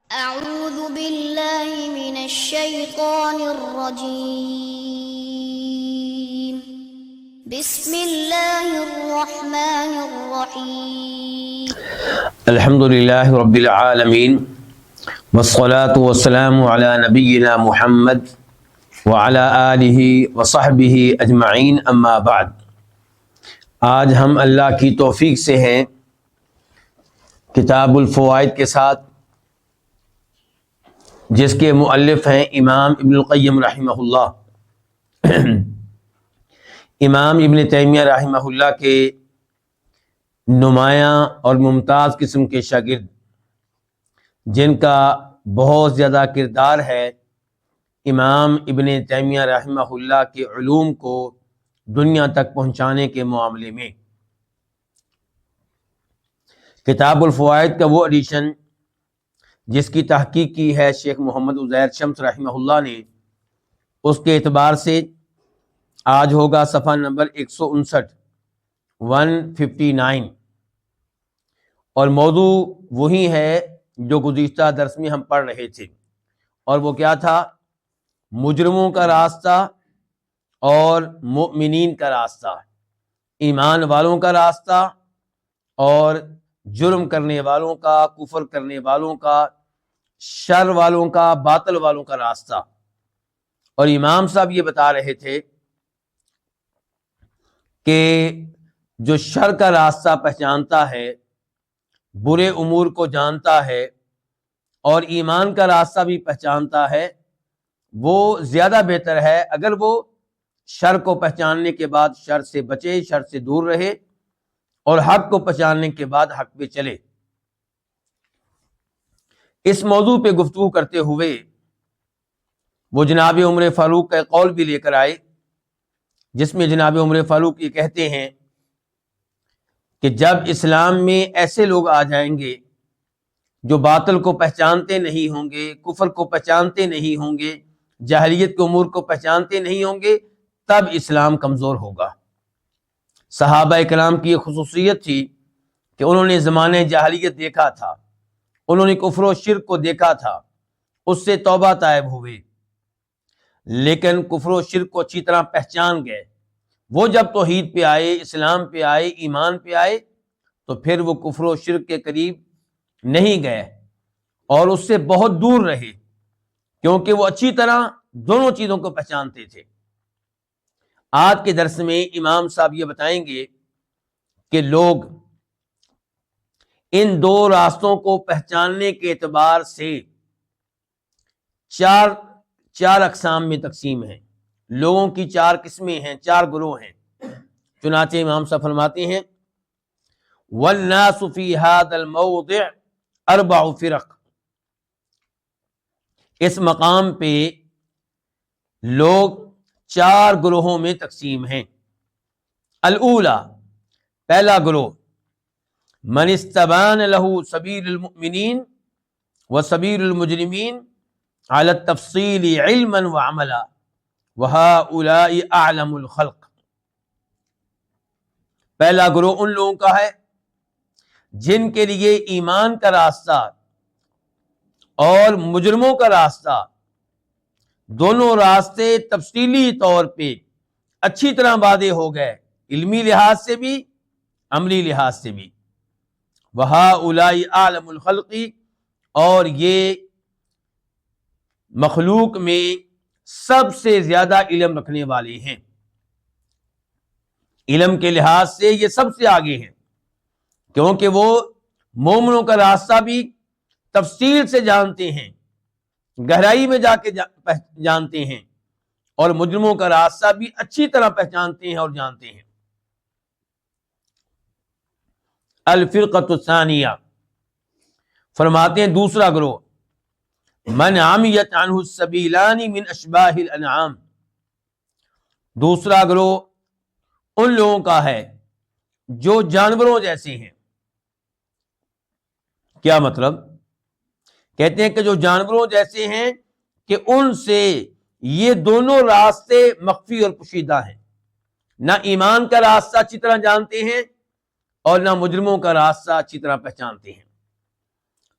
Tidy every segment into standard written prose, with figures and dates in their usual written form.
أعوذ بالله من الشيطان الرجيم بسم الله الرحمن الرحيم الحمد للہ رب العالمین والصلاة والسلام علی نبینا محمد وعلی آلہ وصحبہ اجمعین اما بعد۔ آج ہم اللہ کی توفیق سے ہیں کتاب الفوائد کے ساتھ، جس کے مؤلف ہیں امام ابن القیم رحمہ اللہ۔ امام ابن تیمیہ رحمہ اللہ کے نمایاں اور ممتاز قسم کے شاگرد، جن کا بہت زیادہ کردار ہے امام ابن تیمیہ رحمہ اللہ کے علوم کو دنیا تک پہنچانے کے معاملے میں۔ کتاب الفوائد کا وہ ایڈیشن جس کی تحقیق کی ہے شیخ محمد عزیر شمس رحمہ اللہ نے، اس کے اعتبار سے آج ہوگا صفحہ نمبر 159 اور موضوع وہی ہے جو گزشتہ درس میں ہم پڑھ رہے تھے، اور وہ کیا تھا؟ مجرموں کا راستہ اور مؤمنین کا راستہ، ایمان والوں کا راستہ اور جرم کرنے والوں کا، کفر کرنے والوں کا، شر والوں کا، باطل والوں کا راستہ۔ اور امام صاحب یہ بتا رہے تھے کہ جو شر کا راستہ پہچانتا ہے، برے امور کو جانتا ہے اور ایمان کا راستہ بھی پہچانتا ہے، وہ زیادہ بہتر ہے اگر وہ شر کو پہچاننے کے بعد شر سے بچے، شر سے دور رہے، اور حق کو پہچاننے کے بعد حق پہ چلے۔ اس موضوع پہ گفتگو کرتے ہوئے وہ جناب عمر فاروق کا قول بھی لے کر آئے، جس میں جناب عمر فاروق یہ کہتے ہیں کہ جب اسلام میں ایسے لوگ آ جائیں گے جو باطل کو پہچانتے نہیں ہوں گے، کفر کو پہچانتے نہیں ہوں گے، جاہلیت کے امور کو پہچانتے نہیں ہوں گے، تب اسلام کمزور ہوگا۔ صحابہ کرام کی یہ خصوصیت تھی کہ انہوں نے زمانے جاہلیت دیکھا تھا، انہوں نے کفر و شرک کو دیکھا تھا، اس سے توبہ طائب ہوئے، لیکن کفر و شرک کو اچھی طرح پہچان گئے۔ وہ جب توحید پہ آئے، اسلام پہ آئے، ایمان پہ آئے، تو پھر وہ کفر و شرک کے قریب نہیں گئے اور اس سے بہت دور رہے، کیونکہ وہ اچھی طرح دونوں چیزوں کو پہچانتے تھے۔ آج کے درس میں امام صاحب یہ بتائیں گے کہ لوگ ان دو راستوں کو پہچاننے کے اعتبار سے چار اقسام میں تقسیم ہیں، لوگوں کی چار قسمیں ہیں، چار گروہ ہیں۔ چنانچہ امام صاحب فرماتے ہیں وَالنَّاسُ فِي هَذَا الْمَوْضِعِ أَرْبَعُ فِرَقٍ، اس مقام پہ لوگ چار گروہوں میں تقسیم ہیں۔ الاولا، پہلا گروہ، من استبان له سبیل المؤمنین وسبیل المجرمین على التفصیل علما وعملا وهؤلاء اعلم الخلق۔ پہلا گروہ ان لوگوں کا ہے جن کے لیے ایمان کا راستہ اور مجرموں کا راستہ، دونوں راستے تفصیلی طور پہ اچھی طرح واضح ہو گئے، علمی لحاظ سے بھی، عملی لحاظ سے بھی۔ وَهَؤُلَاءِ أَعْلَمُ الْخَلْقِ، اور یہ مخلوق میں سب سے زیادہ علم رکھنے والے ہیں، علم کے لحاظ سے یہ سب سے آگے ہیں، کیونکہ وہ مومنوں کا راستہ بھی تفصیل سے جانتے ہیں، گہرائی میں جا کے جانتے ہیں، اور مجرموں کا راستہ بھی اچھی طرح پہچانتے ہیں اور جانتے ہیں۔ الفرقۃ الثانیہ، فرماتے ہیں دوسرا گروہ، من عمیت عنہ السبیلان من اشباہ الانعام، دوسرا گروہ ان لوگوں کا ہے جو جانوروں جیسے ہیں۔ کیا مطلب؟ کہتے ہیں کہ جو جانوروں جیسے ہیں کہ ان سے یہ دونوں راستے مخفی اور پوشیدہ ہیں، نہ ایمان کا راستہ اچھی طرح جانتے ہیں اور نہ مجرموں کا راستہ اچھی طرح پہچانتے ہیں۔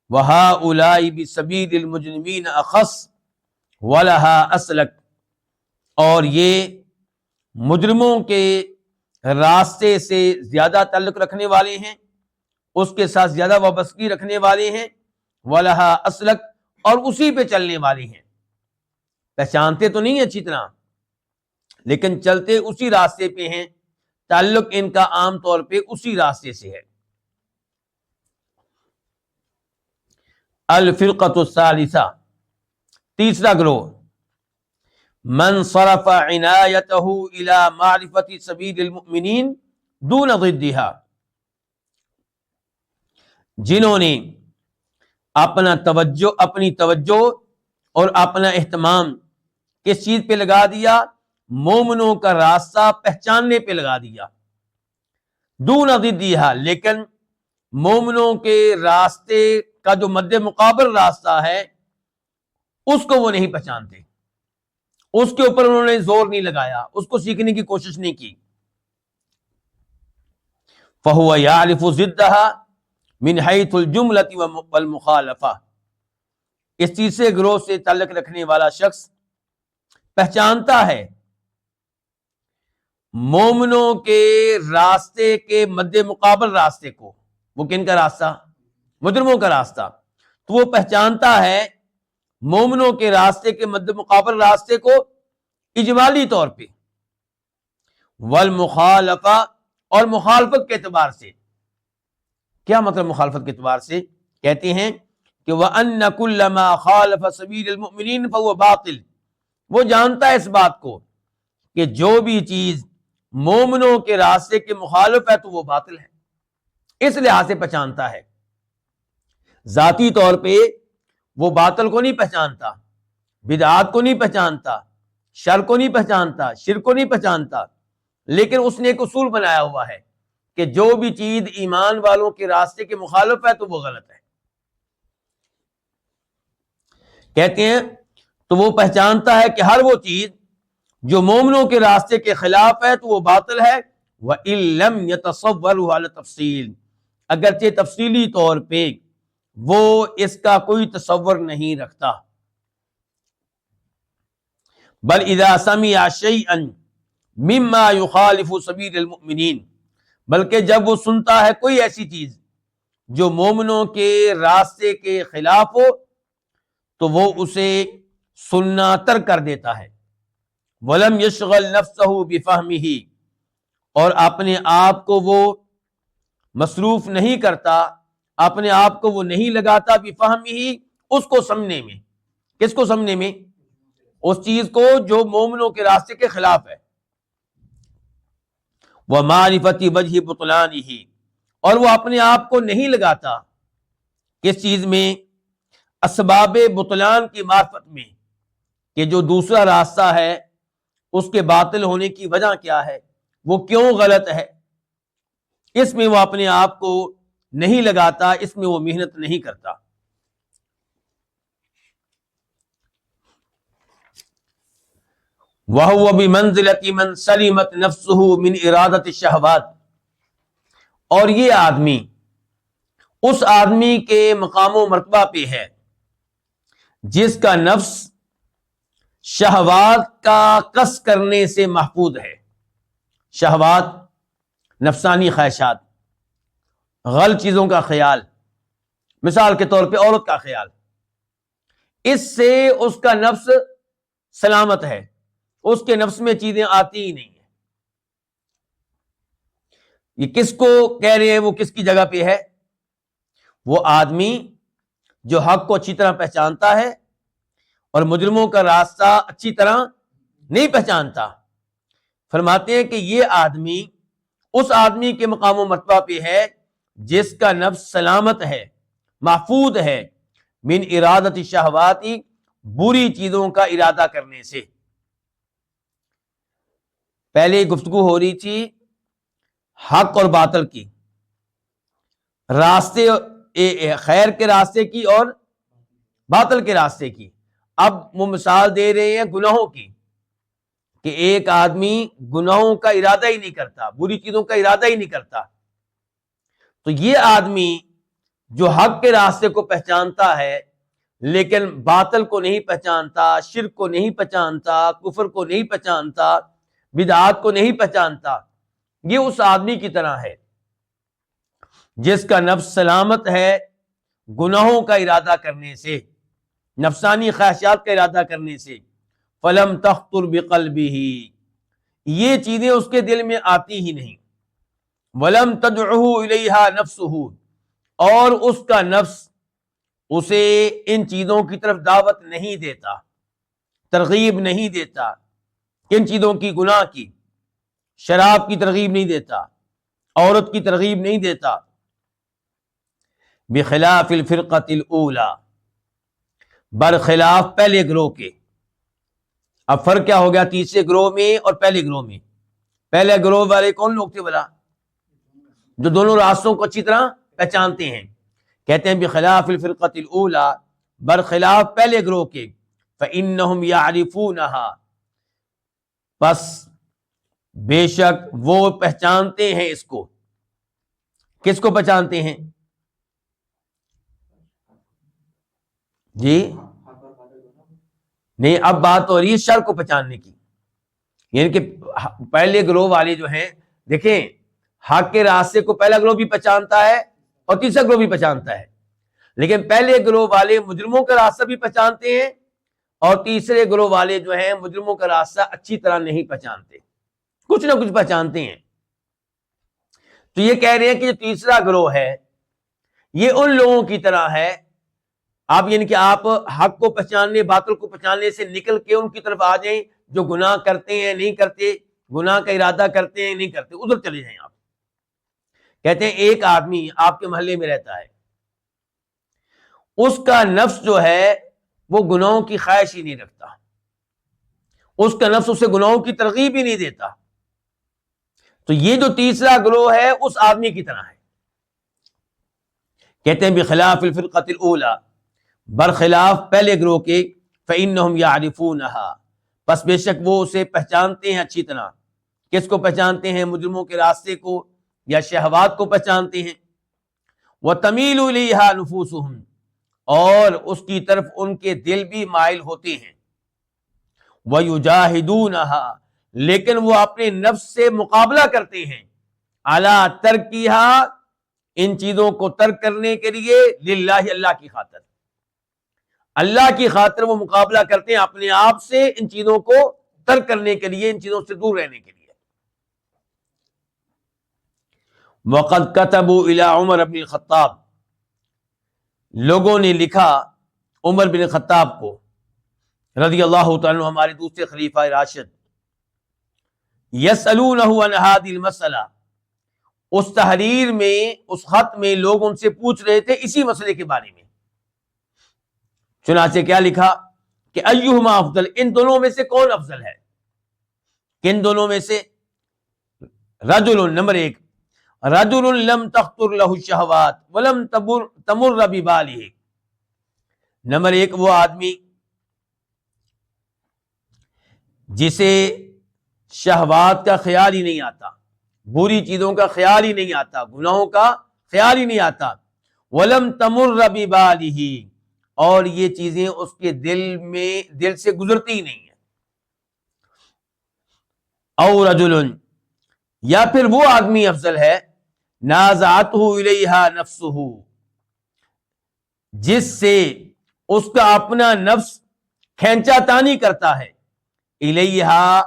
وَهَٰؤُلَاءِ بِسَبِيلِ الْمُجْرِمِينَ أَخَصُّ وَلَهَا أَسْلَكُ، اور یہ مجرموں کے راستے سے زیادہ تعلق رکھنے والے ہیں، اس کے ساتھ زیادہ وابستگی رکھنے والے ہیں، وَلَهَا أَسْلَكُ، اور اسی پہ چلنے والے ہیں۔ پہچانتے تو نہیں اچھی طرح، لیکن چلتے اسی راستے پہ ہیں، تعلق ان کا عام طور پہ اسی راستے سے ہے۔ الفرقۃ الثالثہ، تیسرا گروہ، من صرف عنایتہ الی معرفۃ سبیل المؤمنین دون ضدہا، جنہوں نے اپنی توجہ اور اپنا اہتمام کس چیز پہ لگا دیا؟ مومنوں کا راستہ پہچاننے پہ لگا دیا، دون ضدہا، لیکن مومنوں کے راستے کا جو مد مقابل راستہ ہے اس کو وہ نہیں پہچانتے، اس کے اوپر انہوں نے زور نہیں لگایا، اس کو سیکھنے کی کوشش نہیں کی۔ فَهُوَ يَعْرِفُ ضِدَّهَا مِنْ حَيْثُ الْجُمْلَةِ وَالْمُخَالَفَةِ، اس تیسرے گروہ سے تعلق رکھنے والا شخص پہچانتا ہے مومنوں کے راستے کے مد مقابل راستے کو۔ وہ کن کا راستہ؟ مجرموں کا راستہ۔ تو وہ پہچانتا ہے مومنوں کے راستے کے مد مقابل راستے کو اجمالی طور پہ، والمخالفہ، اور مخالفت کے اعتبار سے۔ کیا مطلب مخالفت کے اعتبار سے؟ کہتے ہیں کہ وَأَنَّ كُلَّ مَا خَالَفَ سَبِيلَ الْمُؤْمِنِينَ فَهُوَ باطل، وہ جانتا ہے اس بات کو کہ جو بھی چیز مومنوں کے راستے کے مخالف ہے تو وہ باطل ہے، اس لحاظ سے پہچانتا ہے۔ ذاتی طور پہ وہ باطل کو نہیں پہچانتا، بدعات کو نہیں پہچانتا، شر کو نہیں پہچانتا، شرک کو نہیں پہچانتا، لیکن اس نے ایک اصول بنایا ہوا ہے کہ جو بھی چیز ایمان والوں کے راستے کے مخالف ہے تو وہ غلط ہے۔ کہتے ہیں تو وہ پہچانتا ہے کہ ہر وہ چیز جو مومنوں کے راستے کے خلاف ہے تو وہ باطل ہے، وَإِن لَمْ يَتَصَوَّرُهُ عَلَى التَّفْصِيلِ، اگرچہ تفصیلی طور پہ وہ اس کا کوئی تصور نہیں رکھتا۔ بل اذا سمع شيئا مما يخالف سبيل المؤمنين، بلکہ جب وہ سنتا ہے کوئی ایسی چیز جو مومنوں کے راستے کے خلاف ہو تو وہ اسے سننا ترک کر دیتا ہے۔ ولم يشغل نفسه بفهمه، اور اپنے آپ کو وہ مصروف نہیں کرتا، اپنے آپ کو وہ نہیں لگاتا بفهمه، اس کو سمجھنے میں۔ کس کو سمجھنے میں؟ اس چیز کو جو مومنوں کے راستے کے خلاف ہے۔ ومعرفت وجہ بطلانہ، اور وہ اپنے آپ کو نہیں لگاتا کس چیز میں؟ اسباب بطلان کی معرفت میں، کہ جو دوسرا راستہ ہے اس کے باطل ہونے کی وجہ کیا ہے، وہ کیوں غلط ہے، اس میں وہ اپنے آپ کو نہیں لگاتا، اس میں وہ محنت نہیں کرتا۔ وَهُوَ بِمَنزِلَةِ مَنْ سَلِمَتْ نَفْسُهُ مِنْ إِرَادَةِ الشَّهَوَاتِ، اور یہ آدمی اس آدمی کے مقام و مرتبہ پہ ہے جس کا نفس شہوات کا قصد کرنے سے محفوظ ہے۔ شہوات، نفسانی خواہشات، غلط چیزوں کا خیال، مثال کے طور پہ عورت کا خیال، اس سے اس کا نفس سلامت ہے، اس کے نفس میں چیزیں آتی ہی نہیں ہیں۔ یہ کس کو کہہ رہے ہیں؟ وہ کس کی جگہ پہ ہے؟ وہ آدمی جو حق کو اچھی طرح پہچانتا ہے اور مجرموں کا راستہ اچھی طرح نہیں پہچانتا۔ فرماتے ہیں کہ یہ آدمی اس آدمی کے مقام و مرتبہ پہ ہے جس کا نفس سلامت ہے، محفوظ ہے، من ارادت الشہوات، بری چیزوں کا ارادہ کرنے سے۔ پہلے گفتگو ہو رہی تھی حق اور باطل کی، راستے خیر کے راستے کی اور باطل کے راستے کی۔ اب وہ مثال دے رہے ہیں گناہوں کی، کہ ایک آدمی گناہوں کا ارادہ ہی نہیں کرتا، بری چیزوں کا ارادہ ہی نہیں کرتا، تو یہ آدمی جو حق کے راستے کو پہچانتا ہے لیکن باطل کو نہیں پہچانتا، شرک کو نہیں پہچانتا، کفر کو نہیں پہچانتا، بدعات کو نہیں پہچانتا، یہ اس آدمی کی طرح ہے جس کا نفس سلامت ہے گناہوں کا ارادہ کرنے سے، نفسانی خواہشات کا ارادہ کرنے سے، فلم تخطر بقلبہ، یہ چیزیں اس کے دل میں آتی ہی نہیں، ولم تدعہ الیہا نفسہ، اور اس کا نفس اسے ان چیزوں کی طرف دعوت نہیں دیتا، ترغیب نہیں دیتا، ان چیزوں کی، گناہ کی، شراب کی ترغیب نہیں دیتا، عورت کی ترغیب نہیں دیتا، بخلاف الفرقۃ الاولی، برخلاف پہلے گروہ کے۔ اب فرق کیا ہو گیا تیسرے گروہ میں اور پہلے گروہ میں؟ پہلے گروہ والے کون لوگ تھے بلا؟ جو دونوں راستوں کو اچھی طرح پہچانتے ہیں، کہتے ہیں بخلاف الفرقۃ الاولی، برخلاف پہلے گروہ کے، فإنہم یعرفونہا، پس بے شک وہ پہچانتے ہیں اس کو۔ کس کو پہچانتے ہیں جی؟ نہیں، اب بات ہو رہی ہے شر کو پہچاننے کی، یعنی کہ پہلے گروہ والے جو ہیں، دیکھیں حق کے راستے کو پہلا گروہ بھی پہچانتا ہے اور تیسرا گروہ بھی پہچانتا ہے، لیکن پہلے گروہ والے مجرموں کا راستہ بھی پہچانتے ہیں اور تیسرے گروہ والے جو ہیں مجرموں کا راستہ اچھی طرح نہیں پہچانتے، کچھ نہ کچھ پہچانتے ہیں۔ تو یہ کہہ رہے ہیں کہ جو تیسرا گروہ ہے یہ ان لوگوں کی طرح ہے، آپ یعنی کہ آپ حق کو پہچاننے، باطل کو پہچاننے سے نکل کے ان کی طرف آ جائیں جو گناہ کرتے ہیں نہیں کرتے، گناہ کا ارادہ کرتے ہیں نہیں کرتے، ادھر چلے جائیں آپ۔ کہتے ہیں ایک آدمی آپ کے محلے میں رہتا ہے، اس کا نفس جو ہے وہ گناہوں کی خواہش ہی نہیں رکھتا، اس کا نفس اسے گناہوں کی ترغیب ہی نہیں دیتا، تو یہ جو تیسرا گروہ ہے اس آدمی کی طرح ہے۔ کہتے ہیں بخلاف الفرقۃ الاولی، برخلاف پہلے گروہ کے، فإنہم یعرفونہا، پس بے شک وہ اسے پہچانتے ہیں اچھی طرح۔ کس کو پہچانتے ہیں؟ مجرموں کے راستے کو یا شہوات کو پہچانتے ہیں۔ وَتَمِيلُ إِلَيْهَا نُفُوسُهُمْ، اور اس کی طرف ان کے دل بھی مائل ہوتے ہیں۔ وَيُجَاهِدُونَهَا، لیکن وہ اپنے نفس سے مقابلہ کرتے ہیں، عَلَىٰ تَرْكِهَا، ان چیزوں کو ترک کرنے کے لیے، للہ، اللہ کی خاطر، اللہ کی خاطر وہ مقابلہ کرتے ہیں اپنے آپ سے ان چیزوں کو ترک کرنے کے لیے، ان چیزوں سے دور رہنے کے لیے۔ وَقَدْ كَتَبُوا إِلَىٰ عُمَرَ بْنِ الْخَطَّابِ، لوگوں نے لکھا عمر بن خطاب کو رضی اللہ تعالیٰ عنہ، ہمارے دوسرے خلیفہ راشد، يَسْأَلُونَهُ عَنْ هَذِهِ الْمَسْأَلَةِ، اس تحریر میں، اس خط میں لوگ ان سے پوچھ رہے تھے اسی مسئلے کے بارے میں۔ چنانچہ کیا لکھا کہ ایہما افضل، ان دونوں میں سے کون افضل ہے؟ کن دونوں میں سے؟ رجل، نمبر ایک، رجل لم تخطر له الشہوات ولم تمر ببالہ، نمبر ایک وہ آدمی جسے شہوات کا خیال ہی نہیں آتا، بری چیزوں کا خیال ہی نہیں آتا، گناہوں کا خیال ہی نہیں آتا، ولم تمر ببالہ، اور یہ چیزیں اس کے دل سے گزرتی ہی نہیں ہیں۔ او رجل، یا پھر وہ آدمی افضل ہے، نازعتہ الیہا نفسہ، جس سے اس کا اپنا نفس کھینچا تانی کرتا ہے، الیہا،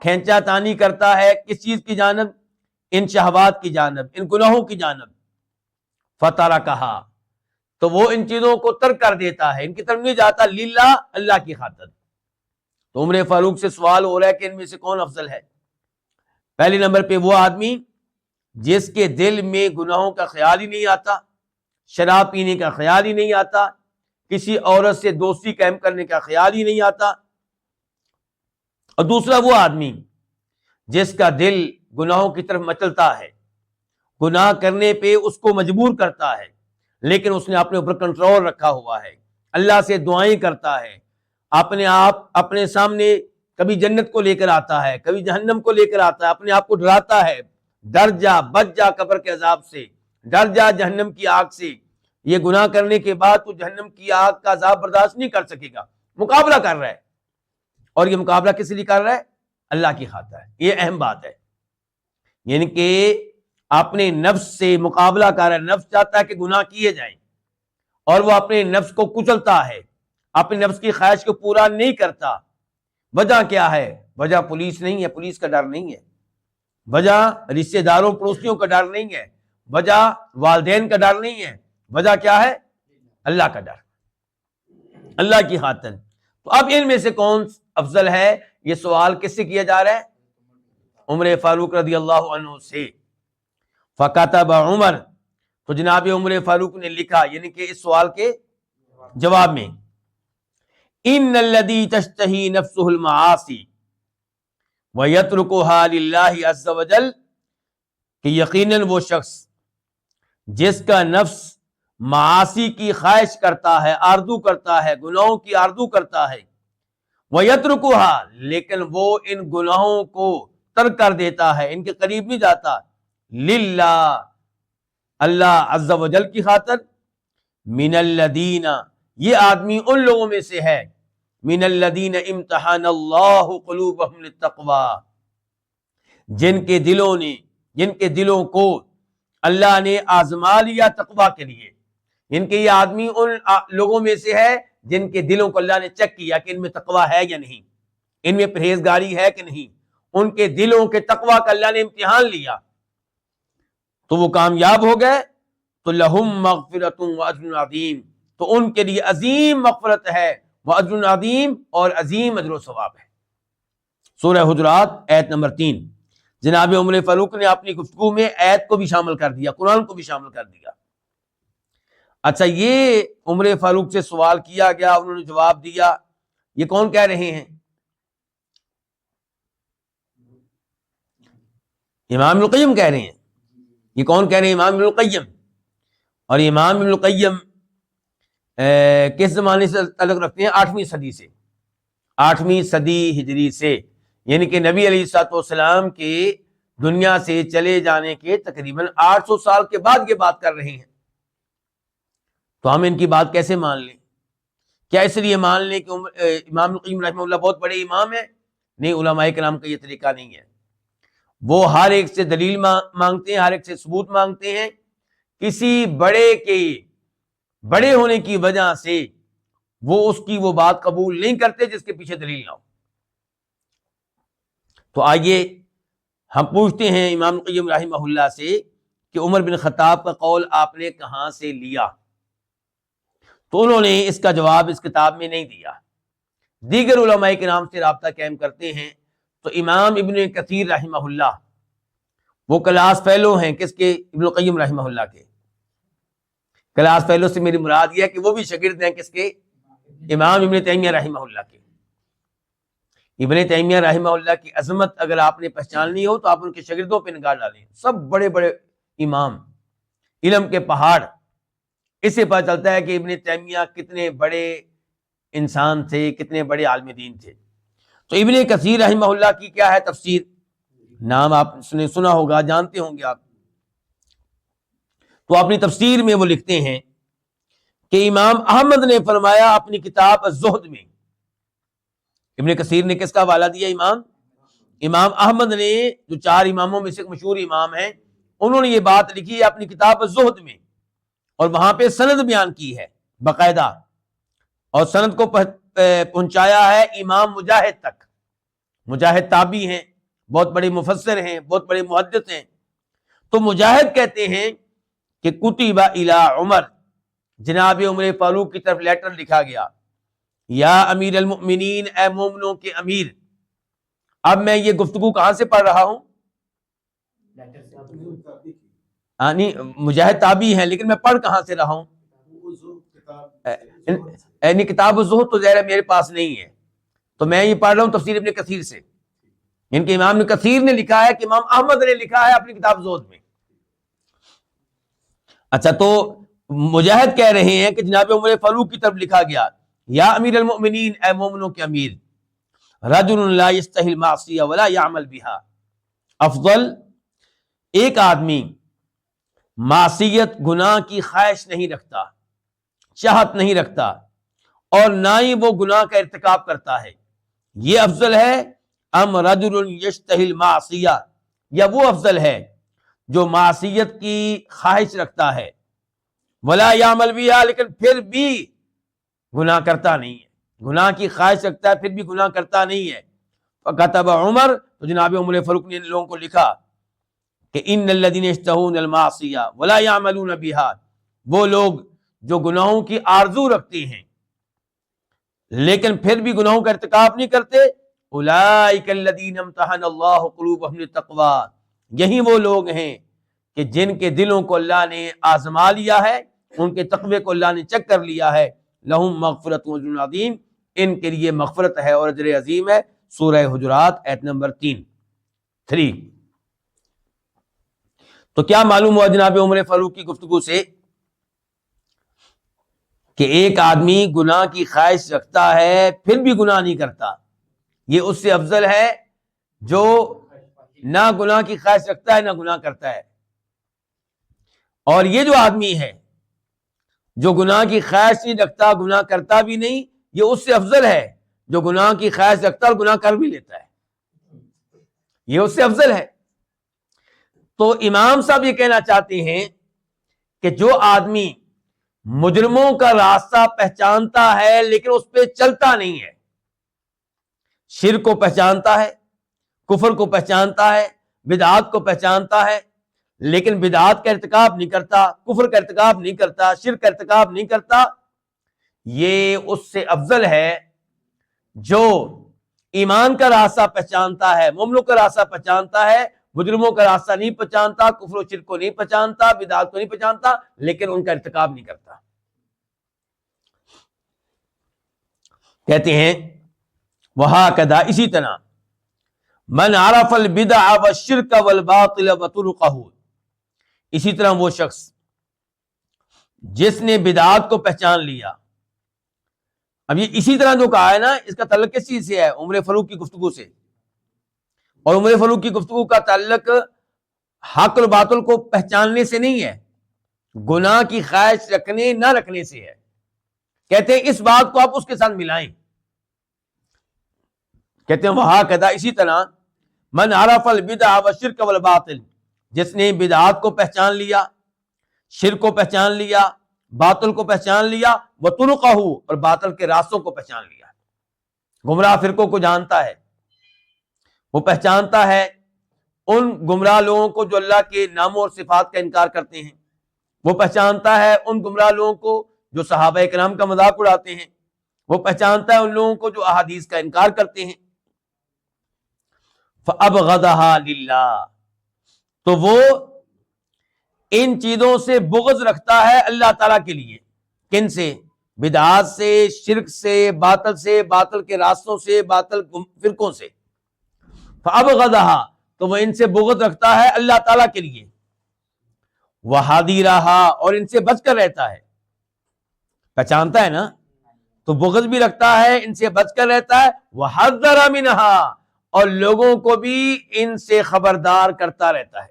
کھینچا تانی کرتا ہے کس چیز کی جانب؟ ان شہوات کی جانب، ان گناہوں کی جانب، فترکہا، تو وہ ان چیزوں کو ترک کر دیتا ہے، ان کی طرف نہیں جاتا، للہ، اللہ کی خاطر۔ تو عمر فاروق سے سوال ہو رہا ہے کہ ان میں سے کون افضل ہے؟ پہلے نمبر پہ وہ آدمی جس کے دل میں گناہوں کا خیال ہی نہیں آتا، شراب پینے کا خیال ہی نہیں آتا، کسی عورت سے دوستی قائم کرنے کا خیال ہی نہیں آتا، اور دوسرا وہ آدمی جس کا دل گناہوں کی طرف مچلتا ہے، گناہ کرنے پہ اس کو مجبور کرتا ہے، لیکن اس نے اپنے اوپر کنٹرول رکھا ہوا ہے، اللہ سے دعائیں کرتا ہے، اپنے آپ اپنے سامنے کبھی جنت کو لے کر آتا ہے، کبھی جہنم کو لے کر آتا ہے، اپنے آپ کو ڈراتا ہے، ڈر جا، بچ جا قبر کے عذاب سے، ڈر جا جہنم کی آگ سے، یہ گناہ کرنے کے بعد تو جہنم کی آگ کا عذاب برداشت نہیں کر سکے گا، مقابلہ کر رہا ہے، اور یہ مقابلہ کس لیے کر رہا ہے؟ اللہ کی خاطر ہے۔ یہ اہم بات ہے، یعنی کہ اپنے نفس سے مقابلہ کر رہا ہے۔ نفس چاہتا ہے کہ گناہ کیے جائیں، اور وہ اپنے نفس کو کچلتا ہے، اپنے نفس کی خواہش کو پورا نہیں کرتا۔ وجہ کیا ہے؟ وجہ پولیس نہیں ہے، پولیس کا ڈر نہیں ہے، وجہ رشتہ داروں پڑوسیوں کا ڈر نہیں ہے، وجہ والدین کا ڈر نہیں ہے، وجہ کیا ہے؟ اللہ کا ڈر، اللہ کی خاطر۔ تو اب ان میں سے کون افضل ہے؟ یہ سوال کس سے کیا جا رہا ہے؟ عمر فاروق رضی اللہ عنہ سے۔ فکتب عمر، تو جناب عمر فاروق نے لکھا، یعنی کہ اس سوال کے جواب میں، ان الذی تشتہی نفسہ المعاصی ویترکھا للہ عز وجل، کہ یقیناً وہ شخص جس کا نفس معاصی کی خواہش کرتا ہے، آرزو کرتا ہے، گناہوں کی آرزو کرتا ہے، وَيَتْرُكُهَا، لیکن وہ ان گناہوں کو ترک کر دیتا ہے، ان کے قریب نہیں جاتا، للہ، اللہ عز و جل کی خاطر، من الذین، یہ آدمی ان لوگوں میں سے ہے، من الذین امتحن اللہ قلوبہم للتقوی، جن کے دلوں کو اللہ نے آزما لیا تقوی کے لیے۔ ان کے یہ آدمی ان لوگوں میں سے ہے جن کے دلوں کو اللہ نے چیک کیا کہ ان میں تقوی ہے یا نہیں، ان میں پرہیزگاری ہے کہ نہیں، ان کے دلوں کے تقوی کا اللہ نے امتحان لیا تو وہ کامیاب ہو گئے۔ تو لہم مغفرۃ واجر عظیم، تو ان کے لیے عظیم مغفرت ہے، واجر عظیم، اور عظیم اجر و ثواب ہے۔ سورہ حجرات آیت نمبر 3۔ جناب عمر فاروق نے اپنی گفتگو میں آیت کو بھی شامل کر دیا، قرآن کو بھی شامل کر دیا۔ اچھا، یہ عمر فاروق سے سوال کیا گیا، انہوں نے جواب دیا، یہ کون کہہ رہے ہیں؟ امام ابن القیم کہہ رہے ہیں۔ یہ کون کہہ رہے ہیں؟ امام ابن القیم۔ اور امام ابن القیم کس زمانے سے تعلق رکھتے ہیں؟ 8ویں صدی سے، 8ویں صدی ہجری سے، یعنی کہ نبی علیہ الصلوۃ والسلام کے دنیا سے چلے جانے کے تقریباً 800 سال کے بعد یہ بات کر رہے ہیں۔ تو ہم ان کی بات کیسے مان لیں؟ کیا اس لیے مان لیں کہ امام القیم رحمہ اللہ بہت بڑے امام ہیں؟ نہیں، علماء کرام کا یہ طریقہ نہیں ہے۔ وہ ہر ایک سے دلیل مانگتے ہیں، ہر ایک سے ثبوت مانگتے ہیں، کسی بڑے کے بڑے ہونے کی وجہ سے وہ اس کی وہ بات قبول نہیں کرتے جس کے پیچھے دلیل نہ ہو۔ تو آئیے ہم پوچھتے ہیں امام القیم رحمہ اللہ سے کہ عمر بن خطاب کا قول آپ نے کہاں سے لیا؟ تو انہوں نے اس کا جواب اس کتاب میں نہیں دیا، دیگر علماء کرام سے رابطہ قائم کرتے ہیں۔ تو امام ابن کثیر رحمہ اللہ وہ کلاس فیلو ہیں، کس کے؟ ابن القیم رحمہ اللہ کے۔ کلاس فیلو سے میری مراد یہ ہے کہ وہ بھی شاگرد ہیں کس کے؟ امام ابن تیمیہ رحمہ اللہ کے۔ ابن تیمیہ رحمہ اللہ کی عظمت اگر آپ نے پہچاننی ہو تو آپ ان کے شاگردوں پہ نگاہ ڈالیں، سب بڑے بڑے امام، علم کے پہاڑ۔ اس سے پتہ چلتا ہے کہ ابن تیمیہ کتنے بڑے انسان تھے، کتنے بڑے عالم دین تھے۔ تو ابن کثیر رحمہ اللہ کی کیا ہے تفسیر؟ نام آپ نے سنا ہوگا، جانتے ہوں گے آپ۔ تو اپنی تفسیر میں وہ لکھتے ہیں کہ امام احمد نے فرمایا اپنی کتاب الزہد میں، ابن کثیر نے کس کا حوالہ دیا؟ امام احمد نے، جو 4 اماموں میں سے مشہور امام ہیں، انہوں نے یہ بات لکھی ہے اپنی کتاب الزہد میں، اور وہاں پہ سند بیان کی ہے باقاعدہ، اور سند کو پہنچایا ہے امام مجاہد تک۔ مجاہد تابعی ہیں، بہت بڑے مفسر ہیں، بہت بڑے محدث ہیں۔ تو مجاہد کہتے ہیں کہ کتب الی عمر، جناب عمر فاروق کی طرف لیٹر لکھا گیا، یا امیر المؤمنین، اے مومنوں کے امیر۔ اب میں یہ گفتگو کہاں سے پڑھ رہا ہوں؟ مجاہد تابعی ہیں، لیکن میں پڑھ کہاں سے رہا ہوں؟ یعنی کتاب الزہد تو ظاہر میرے پاس نہیں ہے، تو میں یہ پڑھ رہا ہوں تفسیر ابن کثیر سے۔ ان کے امام ابن کثیر نے لکھا ہے کہ امام احمد نے لکھا ہے اپنی کتاب الزہد میں۔ اچھا، تو مجاہد کہہ رہے ہیں کہ جناب عمر فاروق کی طرف لکھا گیا، یا امیر المؤمنین، اے مومنوں کے امیر، رجل لا یستحی المعصیہ ولا یعمل بها، افضل ایک آدمی معصیت گناہ کی خواہش نہیں رکھتا، چاہت نہیں رکھتا، اور نہ ہی وہ گناہ کا ارتکاب کرتا ہے، یہ افضل ہے ام رجل یشتہی المعصیہ، یا وہ افضل ہے جو معصیت کی خواہش رکھتا ہے ولا یعمل بہا، لیکن پھر بھی گناہ کرتا نہیں ہے، گناہ کی خواہش رکھتا ہے پھر بھی گناہ کرتا نہیں ہے۔ فکتب عمر، تو جناب عمر فاروق نے ان لوگوں کو لکھا کہ ان الذین یشتہون المعصیہ ولا یعملون بہا، وہ لوگ جو گناہوں کی آرزو رکھتے ہیں لیکن پھر بھی گناہوں کا ارتکاب نہیں کرتے، اولئک الذین امتحن اللہ قلوبہم للتقوی، یہی وہ لوگ ہیں کہ جن کے دلوں کو اللہ نے آزما لیا ہے، ان کے تقوی کو اللہ نے چیک کر لیا ہے، لہم مغفرۃ و اجر عظیم، ان کے لیے مغفرت ہے اور اجر عظیم ہے۔ سورہ حجرات آیت نمبر 3۔ تو کیا معلوم ہوا جناب عمر فاروق کی گفتگو سے کہ ایک آدمی گناہ کی خواہش رکھتا ہے پھر بھی گناہ نہیں کرتا، یہ اس سے افضل ہے جو نہ گناہ کی خواہش رکھتا ہے نہ گناہ کرتا ہے۔ اور یہ جو آدمی ہے جو گناہ کی خواہش نہیں رکھتا، گناہ کرتا بھی نہیں، یہ اس سے افضل ہے جو گناہ کی خواہش رکھتا اور گناہ کر بھی لیتا ہے، یہ اس سے افضل ہے۔ تو امام صاحب یہ کہنا چاہتے ہیں کہ جو آدمی مجرموں کا راستہ پہچانتا ہے لیکن اس پہ چلتا نہیں ہے، شرک کو پہچانتا ہے، کفر کو پہچانتا ہے، بدعات کو پہچانتا ہے، لیکن بدعات کا ارتکاب نہیں کرتا، کفر کا ارتکاب نہیں کرتا، شرک کا ارتکاب نہیں کرتا، یہ اس سے افضل ہے جو ایمان کا راستہ پہچانتا ہے، مومنوں کا راستہ پہچانتا ہے، مجرموں کا راستہ نہیں پہچانتا، کفر و شرک کو نہیں پہچانتا، بدعات کو نہیں پہچانتا، لیکن ان کا ارتکاب نہیں کرتا۔ کہتے ہیں وہکذا، اسی طرح من عرف البدع والشرک والباطل وطرقہ، اسی طرح وہ شخص جس نے بدعات کو پہچان لیا۔ اب یہ اسی طرح جو کہا ہے نا، اس کا تعلق کس چیز سے ہے؟ عمر فاروق کی گفتگو سے، اور عمر فاروق کی گفتگو کا تعلق حق اور باطل کو پہچاننے سے نہیں ہے، گناہ کی خواہش رکھنے نہ رکھنے سے ہے۔ کہتے ہیں اس بات کو آپ اس کے ساتھ ملائیں، کہتے ہیں وہکذا، اسی طرح من عرف البدع والشرک والباطل، جس نے بدعات کو پہچان لیا، شرک کو پہچان لیا، باطل کو پہچان لیا، وطرقہ، اور باطل کے راستوں کو پہچان لیا، گمراہ فرقوں کو جانتا ہے، وہ پہچانتا ہے ان گمراہ لوگوں کو جو اللہ کے ناموں اور صفات کا انکار کرتے ہیں، وہ پہچانتا ہے ان گمراہ لوگوں کو جو صحابہ کرام کا مذاق اڑاتے ہیں، وہ پہچانتا ہے ان لوگوں کو جو احادیث کا انکار کرتے ہیں۔ فَأَبْغَضَهَا لِلَّهِ، تو وہ ان چیزوں سے بغض رکھتا ہے اللہ تعالیٰ کے لیے۔ کن سے؟ بدعات سے، شرک سے، باطل کے راستوں سے، باطل فرقوں سے۔ فَأَبْغَضَهَا، تو وہ ان سے بغض رکھتا ہے اللہ تعالیٰ کے لیے۔ وَحَذِرَهَا، اور ان سے بچ کر رہتا ہے، پہچانتا ہے نا تو بغض بھی رکھتا ہے، ان سے بچ کر رہتا ہے۔ وَحَذَّرَ مِنْهَا، اور لوگوں کو بھی ان سے خبردار کرتا رہتا ہے۔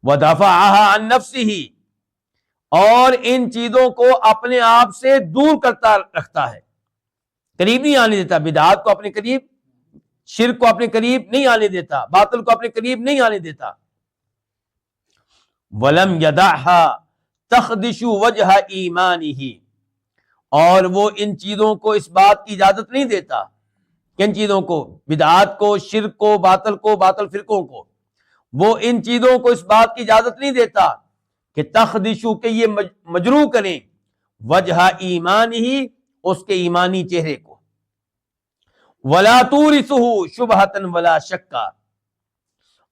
وَدَفَعَهَا عَن نَفْسِهِ، اور ان چیزوں کو اپنے آپ سے دور کرتا رکھتا ہے، قریب نہیں آنے دیتا، بدعات کو اپنے قریب، شرک کو اپنے قریب نہیں آنے دیتا، باطل کو اپنے قریب نہیں آنے دیتا۔ وَلَمْ يَدَعْهَا تَخْدِشُ وَجْهَ إِيمَانِهِ، اور وہ ان چیزوں کو اس بات کی اجازت نہیں دیتا، کن چیزوں کو؟ بدعات کو، شرک کو، باطل فرقوں کو، وہ ان چیزوں کو اس بات کی اجازت نہیں دیتا کہ تخدشو، کہ یہ مجروح کریں، وجہ ایمان ہی، اس کے ایمانی چہرے کو، ولا تورثہ شبہۃ ولا شکا،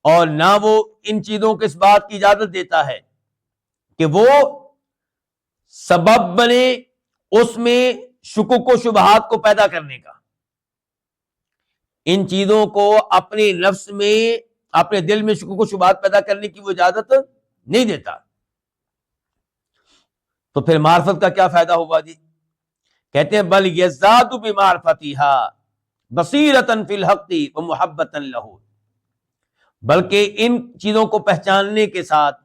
اور نہ وہ ان چیزوں کو اس بات کی اجازت دیتا ہے کہ وہ سبب بنے اس میں شکوک و شبہات کو پیدا کرنے کا، ان چیزوں کو اپنے نفس میں، اپنے دل میں شکوک و شبہات پیدا کرنے کی وہ اجازت نہیں دیتا۔ تو پھر معرفت کا کیا فائدہ ہوا جی؟ کہتے ہیں بل یزداد بمعرفتها بصیرۃ فی الحق ومحبۃ لہ، بلکہ ان چیزوں کو پہچاننے کے ساتھ،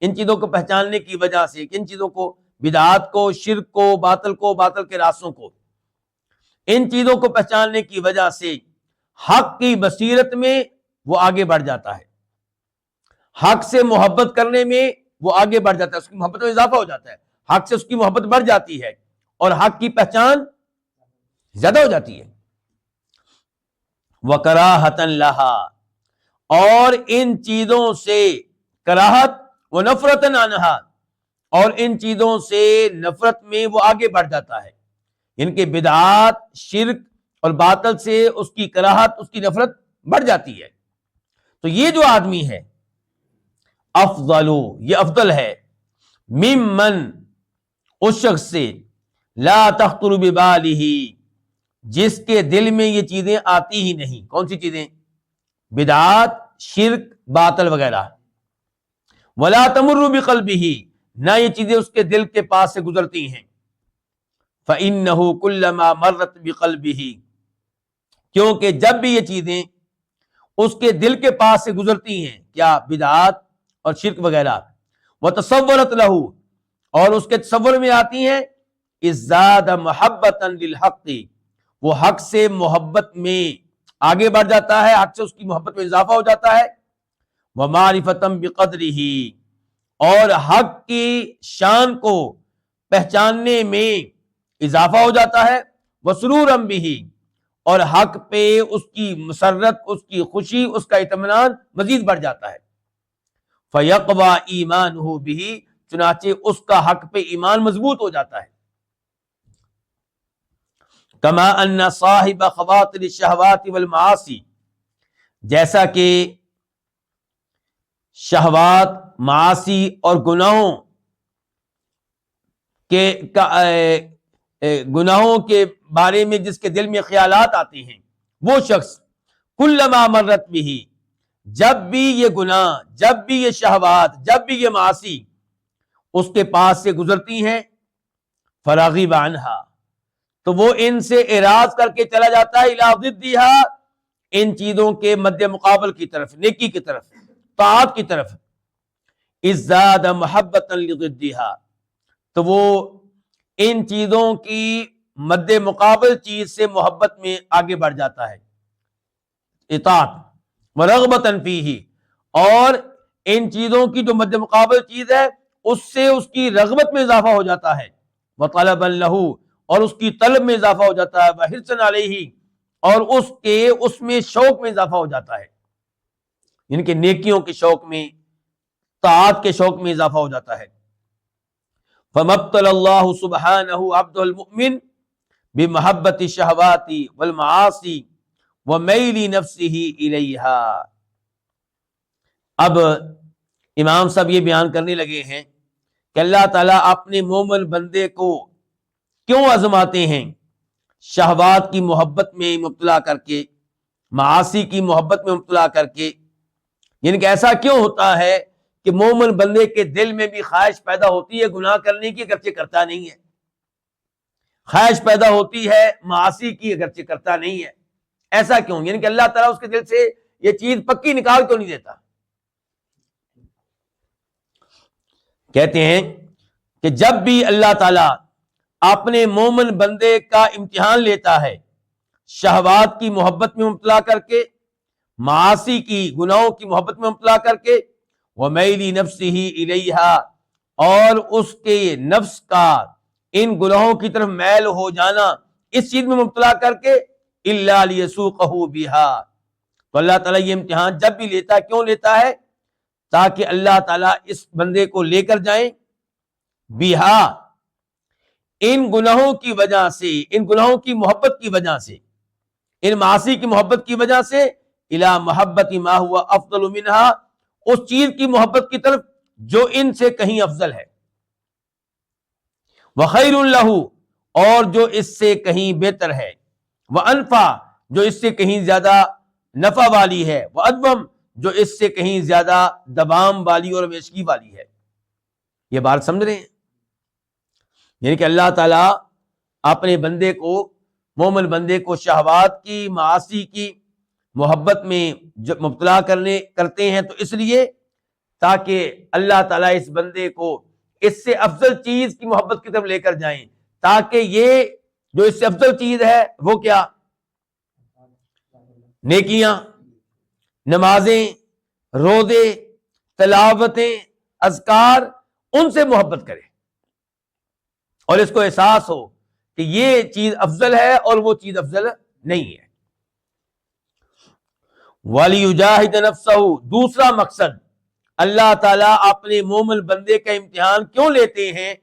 ان چیزوں کو پہچاننے کی وجہ سے، کن چیزوں کو؟ بدعات کو، شرک کو، باطل کے راستوں کو، ان چیزوں کو پہچاننے کی وجہ سے حق کی بصیرت میں وہ آگے بڑھ جاتا ہے، حق سے محبت کرنے میں وہ آگے بڑھ جاتا ہے، اس کی محبت میں اضافہ ہو جاتا ہے، حق سے اس کی محبت بڑھ جاتی ہے اور حق کی پہچان زیادہ ہو جاتی ہے۔ وَكَرَاهَةً لَهَا، اور ان چیزوں سے کراہت، وَنَفْرَةً عَنْهَا، اور ان چیزوں سے نفرت میں وہ آگے بڑھ جاتا ہے، ان کے بدعات، شرک اور باطل سے اس کی کراہت، اس کی نفرت بڑھ جاتی ہے۔ تو یہ جو آدمی ہے افضل، یہ افضل ہے، ممن، اس شخص سے، لا تخطر ببالہ، جس کے دل میں یہ چیزیں آتی ہی نہیں۔ کون سی چیزیں؟ بدعات، شرک، باطل وغیرہ۔ ولا تمر بقلبہ، نہ یہ چیزیں اس کے دل کے پاس سے گزرتی ہیں۔ فإنہ کلما مرت بقلبہ، کیونکہ جب بھی یہ چیزیں اس کے دل کے پاس سے گزرتی ہیں، کیا؟ بدعات اور شرک وغیرہ، وتصورت لہ، اور اس کے تصور میں آتی ہیں، ازداد محبتا للحق، وہ حق سے محبت میں آگے بڑھ جاتا ہے، حق سے اس کی محبت میں اضافہ ہو جاتا ہے، ومعرفتا بقدرہ، اور حق کی شان کو پہچاننے میں اضافہ ہو جاتا ہے، وسرورا بہ، اور حق پہ اس کی مسرت، اس کی خوشی، اس کا اطمینان مزید بڑھ جاتا ہے۔ فیقوی ایمانہ بہ، چنانچہ اس کا حق پہ ایمان مضبوط ہو جاتا ہے۔ کما ان صاحب خواطر الشہوات والمعاصی، جیسا کہ شہوات، معاصی اور گناہوں کے بارے میں جس کے دل میں خیالات آتے ہیں، وہ شخص کلما مرت بہ، جب بھی یہ گناہ، جب بھی یہ شہوات، جب بھی یہ معاصی اس کے پاس سے گزرتی ہیں، فراغب عنہا، تو وہ ان سے اعراض کر کے چلا جاتا ہے، الی ضدھا، ان چیزوں کے مد مقابل کی طرف، نیکی کی طرف، طاعت کی طرف، ازداد محبتا لضدھا، تو وہ ان چیزوں کی مد مقابل چیز سے محبت میں آگے بڑھ جاتا ہے، اطاعت، ورغبتا فیہ، اور ان چیزوں کی جو مد مقابل چیز ہے اس سے اس کی رغبت میں اضافہ ہو جاتا ہے، وطلبا لہ، اور اس کی طلب میں اضافہ ہو جاتا ہے، وحرصا علیہ، اور اس میں شوق میں اضافہ ہو جاتا ہے، ان کے نیکیوں کے شوق میں، طاعت کے شوق میں اضافہ ہو جاتا ہے۔ فمبتل اللہ سبحانہ عبد المؤمن بمحبت الشہوات والمعاصی ومیل نفسہ الیہا۔ اب امام صاحب یہ بیان کرنے لگے ہیں کہ اللہ تعالیٰ اپنے مومن بندے کو کیوں آزماتے ہیں، شہوات کی محبت میں مبتلا کر کے، معاصی کی محبت میں مبتلا کر کے، یعنی کہ ایسا کیوں ہوتا ہے کہ مومن بندے کے دل میں بھی خواہش پیدا ہوتی ہے گناہ کرنے کی، اگرچہ کرتا نہیں ہے، خواہش پیدا ہوتی ہے معاصی کی، اگرچہ کرتا نہیں ہے، ایسا کیوں؟ یعنی کہ اللہ تعالیٰ اس کے دل سے یہ چیز پکی نکال کیوں نہیں دیتا؟ کہتے ہیں کہ جب بھی اللہ تعالیٰ اپنے مومن بندے کا امتحان لیتا ہے، شہوات کی محبت میں مبتلا کر کے، معاصی کی، گناہوں کی محبت میں مبتلا کر کے، وَمَيْلِ نَفْسِهِ إِلَيْهَا، اور اس کے نفس کا ان گناہوں کی طرف میل ہو جانا، اس چیز میں مبتلا کر کے، إِلَّا لِيَسُوقَهُ بِهَا، تو اللہ تعالیٰ یہ امتحان جب بھی لیتا ہے، کیوں لیتا ہے؟ تاکہ اللہ تعالیٰ اس بندے کو لے کر جائیں، بہا، ان گناہوں کی وجہ سے، ان گناہوں کی محبت کی وجہ سے، ان معاصی کی محبت کی وجہ سے، الی محبت ما ہوا افضل منہا، اس چیز کی محبت کی طرف جو ان سے کہیں افضل ہے، وخیر لہ، اور جو اس سے کہیں بہتر ہے، وانفع، جو اس سے کہیں زیادہ نفع والی ہے، وادوم، جو اس سے کہیں زیادہ دوام والی اور ہمیشگی والی ہے۔ یہ بات سمجھ رہے ہیں؟ یعنی کہ اللہ تعالیٰ اپنے بندے کو، مومن بندے کو شہوات کی، معاصی کی محبت میں جب مبتلا کرتے ہیں تو اس لیے تاکہ اللہ تعالیٰ اس بندے کو اس سے افضل چیز کی محبت کی طرف لے کر جائیں، تاکہ یہ جو اس سے افضل چیز ہے وہ کیا؟ نیکیاں، نمازیں، روزے، تلاوتیں، اذکار، ان سے محبت کرے اور اس کو احساس ہو کہ یہ چیز افضل ہے اور وہ چیز افضل نہیں ہے۔ وَلِيُجَاهِدَ نَفْسَهُ، دوسرا مقصد اللہ تعالیٰ اپنے مومن بندے کا امتحان کیوں لیتے ہیں؟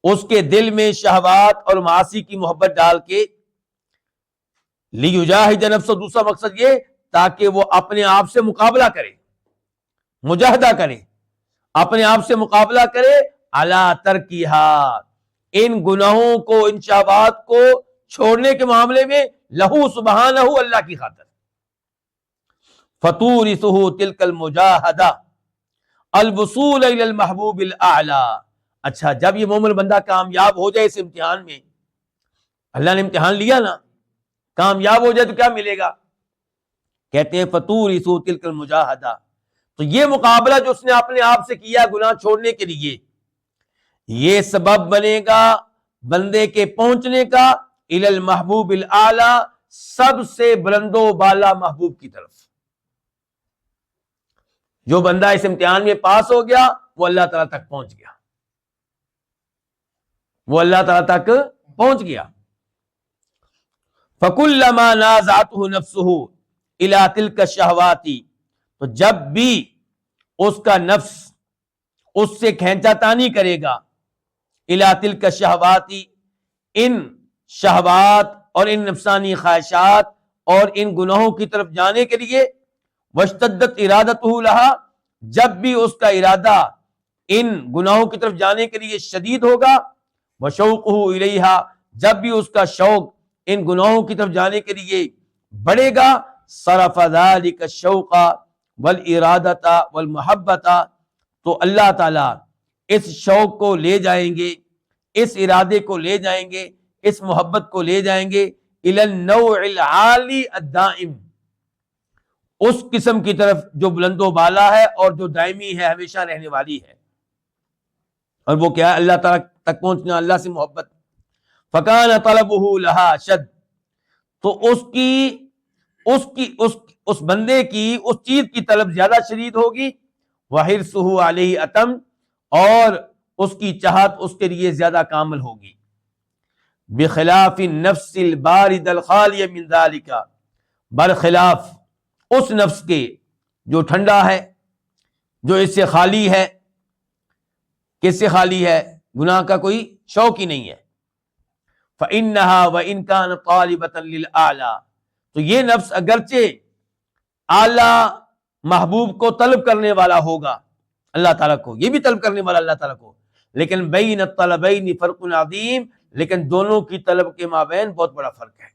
اس کے دل میں شہوات اور معاصی کی محبت ڈال کے، لِيُجَاهِدَ نَفْسَهُ، دوسرا مقصد یہ تاکہ وہ اپنے آپ سے مقابلہ کرے، مجاہدہ کرے، اپنے آپ سے مقابلہ کرے، عَلَىٰ تَرْكِهَا، ان گناہوں کو، ان شہوات کو چھوڑنے کے معاملے میں، لہو سبحانہ، اللہ کی خاطر۔ فَتُورِثُهُ تِلْكَ الْمُجَاهَدَةَ الْوُصُولَ إِلَى الْمَحْبُوبِ الْأَعْلَىٰ۔ اچھا، جب یہ مومن بندہ کامیاب ہو جائے اس امتحان میں، اللہ نے امتحان لیا نا، کامیاب ہو جائے تو کیا ملے گا؟ کہتے ہیں فَتُورِثُهُ تِلْكَ الْمُجَاهَدَةَ، تو یہ مقابلہ جو اس نے اپنے آپ سے کیا گناہ چھوڑنے کے لیے، یہ سبب بنے گا بندے کے پہنچنے کا الی المحبوب الاعلی، سب سے بلند و بالا محبوب کی طرف۔ جو بندہ اس امتحان میں پاس ہو گیا وہ اللہ تعالیٰ تک پہنچ گیا، وہ اللہ تعالیٰ تک پہنچ گیا۔ فَكُلَّمَا نَازَعَتْهُ نَفْسُهُ إِلَىٰ تِلْكَ الشَّهَوَاتِ، تو جب بھی اس کا نفس اس سے کھینچا تانی کرے گا، إِلَىٰ تِلْكَ الشَّهَوَاتِ، ان شہوات اور ان نفسانی خواہشات اور ان گناہوں کی طرف جانے کے لیے، وَاشْتَدَّتْ إِرَادَتُهُ لَهَا، جب بھی اس کا ارادہ ان گناہوں کی طرف جانے کے لیے شدید ہوگا، وَشَوْقُهُ إِلَيْهَا، جب بھی اس کا شوق ان گناہوں کی طرف جانے کے لیے بڑھے گا، صَرَفَ ذَلِكَ الشَّوْقَ وَالْإِرَادَةَ وَالْمَحَبَّةَ، تو اللہ تعالیٰ اس شوق کو لے جائیں گے، اس ارادے کو لے جائیں گے، اس محبت کو لے جائیں گے إِلَى النَّوْعِ الْعَالِي الدَّائِمِ، اس قسم کی طرف جو بلند و بالا ہے اور جو دائمی ہے، ہمیشہ رہنے والی ہے، اور وہ کیا ہے؟ اللہ تعالیٰ تک پہنچنا، اللہ سے محبت۔ فَكَانَ طَلَبُهُ لَهَا شَدْ، تو اس بندے کی اس چیز کی طلب زیادہ شدید ہوگی، وَحِرْصُهُ عَلَيْهِ أَتَمْ، اور اس کی چاہت اس کے لیے زیادہ کامل ہوگی، بخلاف النفس البارد الخالی من ذلك، برخلاف اس نفس کے جو ٹھنڈا ہے، جو اس سے خالی ہے۔ کس سے خالی ہے؟ گناہ کا کوئی شوق ہی نہیں ہے۔ فَإِنَّهَا وَإِنْ كَانَ طَالِبَةً لِلْأَعْلَىٰ، تو یہ نفس اگرچہ اعلیٰ محبوب کو طلب کرنے والا ہوگا، اللہ تعالیٰ کو، یہ بھی طلب کرنے والا اللہ تعالیٰ کو، لیکن بین الطلبین فرق عظیم، لیکن دونوں کی طلب کے مابین بہت بڑا فرق ہے۔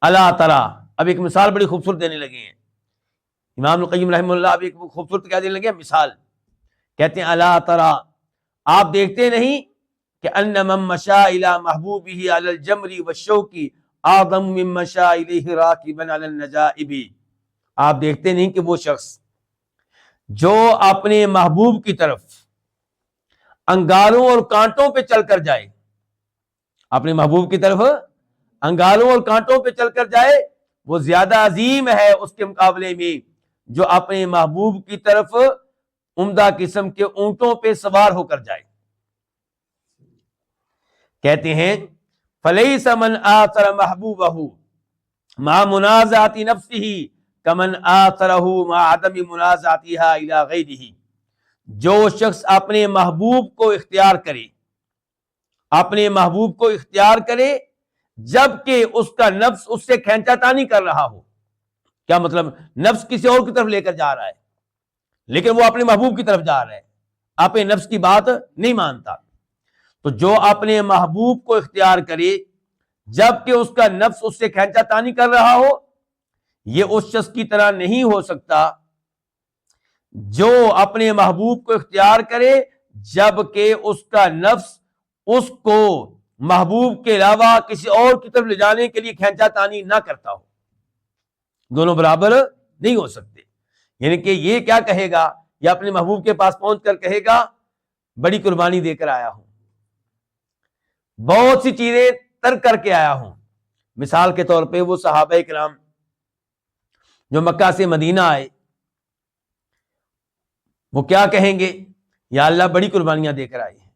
اللہ تعالیٰ اب ایک مثال بڑی خوبصورت دینے لگے ہیں، امام القیم رحمہ اللہ اب ایک خوبصورت کیا دینے لگے ہیں؟ مثال۔ کہتے ہیں اللہ تعالیٰ، آپ دیکھتے نہیں کہ ان من مشى الى محبوبه على الجمر والشوك اعظم من مشى اليه راكبا على النجائب، آپ دیکھتے نہیں کہ وہ شخص جو اپنے محبوب کی طرف انگاروں اور کانٹوں پہ چل کر جائے، اپنے محبوب کی طرف انگاروں اور کانٹوں پہ چل کر جائے، وہ زیادہ عظیم ہے اس کے مقابلے میں جو اپنے محبوب کی طرف عمدہ قسم کے اونٹوں پہ سوار ہو کر جائے۔ کہتے ہیں فَلَيْسَ مَنْ آثَرَ مَحْبُوبَهُ مَعَ مُنَازَعَةِ نَفْسِهِ كَمَنْ آثَرَهُ مَعَ عَدَمِ مُنَازَعَتِهَا إِلَى غَيْرِهِ، جو شخص اپنے محبوب کو اختیار کرے، اپنے محبوب کو اختیار کرے جبکہ اس کا نفس اس سے کھینچا تانی کر رہا ہو۔ کیا مطلب؟ نفس کسی اور کی طرف لے کر جا رہا ہے، لیکن وہ اپنے محبوب کی طرف جا رہا ہے، اپنے نفس کی بات نہیں مانتا۔ تو جو اپنے محبوب کو اختیار کرے جبکہ اس کا نفس اس سے کھینچا تانی کر رہا ہو، یہ اس شخص کی طرح نہیں ہو سکتا جو اپنے محبوب کو اختیار کرے جبکہ اس کا نفس اس کو محبوب کے علاوہ کسی اور کی طرف لے جانے کے لیے کھینچا تانی نہ کرتا ہو۔ دونوں برابر نہیں ہو سکتے۔ یعنی کہ یہ کیا کہے گا، یا اپنے محبوب کے پاس پہنچ کر کہے گا بڑی قربانی دے کر آیا ہوں، بہت سی چیزیں ترک کر کے آیا ہوں۔ مثال کے طور پہ وہ صحابہ کرام جو مکہ سے مدینہ آئے، وہ کیا کہیں گے، یا اللہ بڑی قربانیاں دے کر آئے ہیں،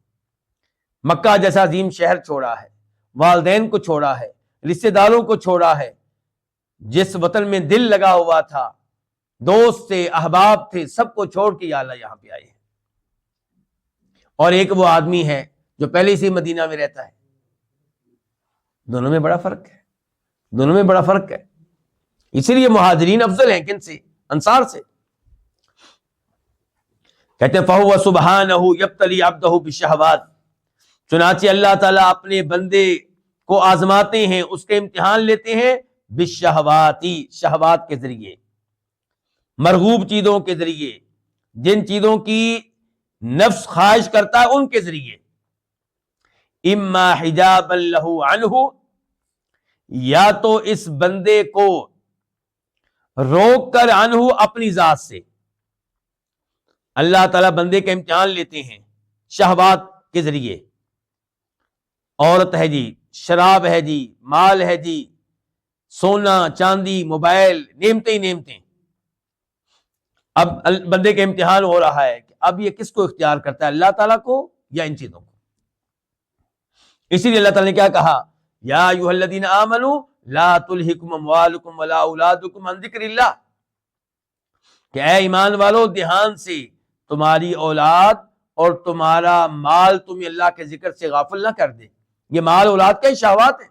مکہ جیسا عظیم شہر چھوڑا ہے، والدین کو چھوڑا ہے، رشتہ داروں کو چھوڑا ہے، جس وطن میں دل لگا ہوا تھا، دوست تھے، احباب تھے، سب کو چھوڑ کے یا اللہ یہاں پہ آئے ہیں۔ اور ایک وہ آدمی ہے جو پہلے سے مدینہ میں رہتا ہے، دونوں میں بڑا فرق ہے، دونوں میں بڑا فرق ہے۔ اسی لیے مہاجرین افضل ہیں کن سے؟ انصار سے۔ کہتے ہیں فَهُوَ سُبْحَانَهُ يَبْتَلِي عَبْدَهُ بِالشَّهَوَاتِ، چنانچہ اللہ تعالیٰ اپنے بندے کو آزماتے ہیں، اس کے امتحان لیتے ہیں، بالشہواتی، شہوات کے ذریعے، مرغوب چیزوں کے ذریعے، جن چیزوں کی نفس خواہش کرتا ہے ان کے ذریعے، اما حجابا لہ عنہ، یا تو اس بندے کو روک کر عنہ اپنی ذات سے۔ اللہ تعالیٰ بندے کا امتحان لیتے ہیں شہوات کے ذریعے، عورت ہے جی، شراب ہے جی، مال ہے جی، سونا چاندی، موبائل، نعمتیں ہی نعمتیں۔ اب بندے کا امتحان ہو رہا ہے کہ اب یہ کس کو اختیار کرتا ہے، اللہ تعالیٰ کو یا ان چیزوں کو۔ اسی لیے اللہ تعالیٰ نے کیا کہا، یا ایھا الذین آمنوا لا تلہکم اموالکم ولا اولادکم عن ذکر اللہ، کہ اے ایمان والو دھیان سے تمہاری اولاد اور تمہارا مال تمہیں اللہ کے ذکر سے غافل نہ کر دے۔ یہ مال اولاد کے شہوات ہیں،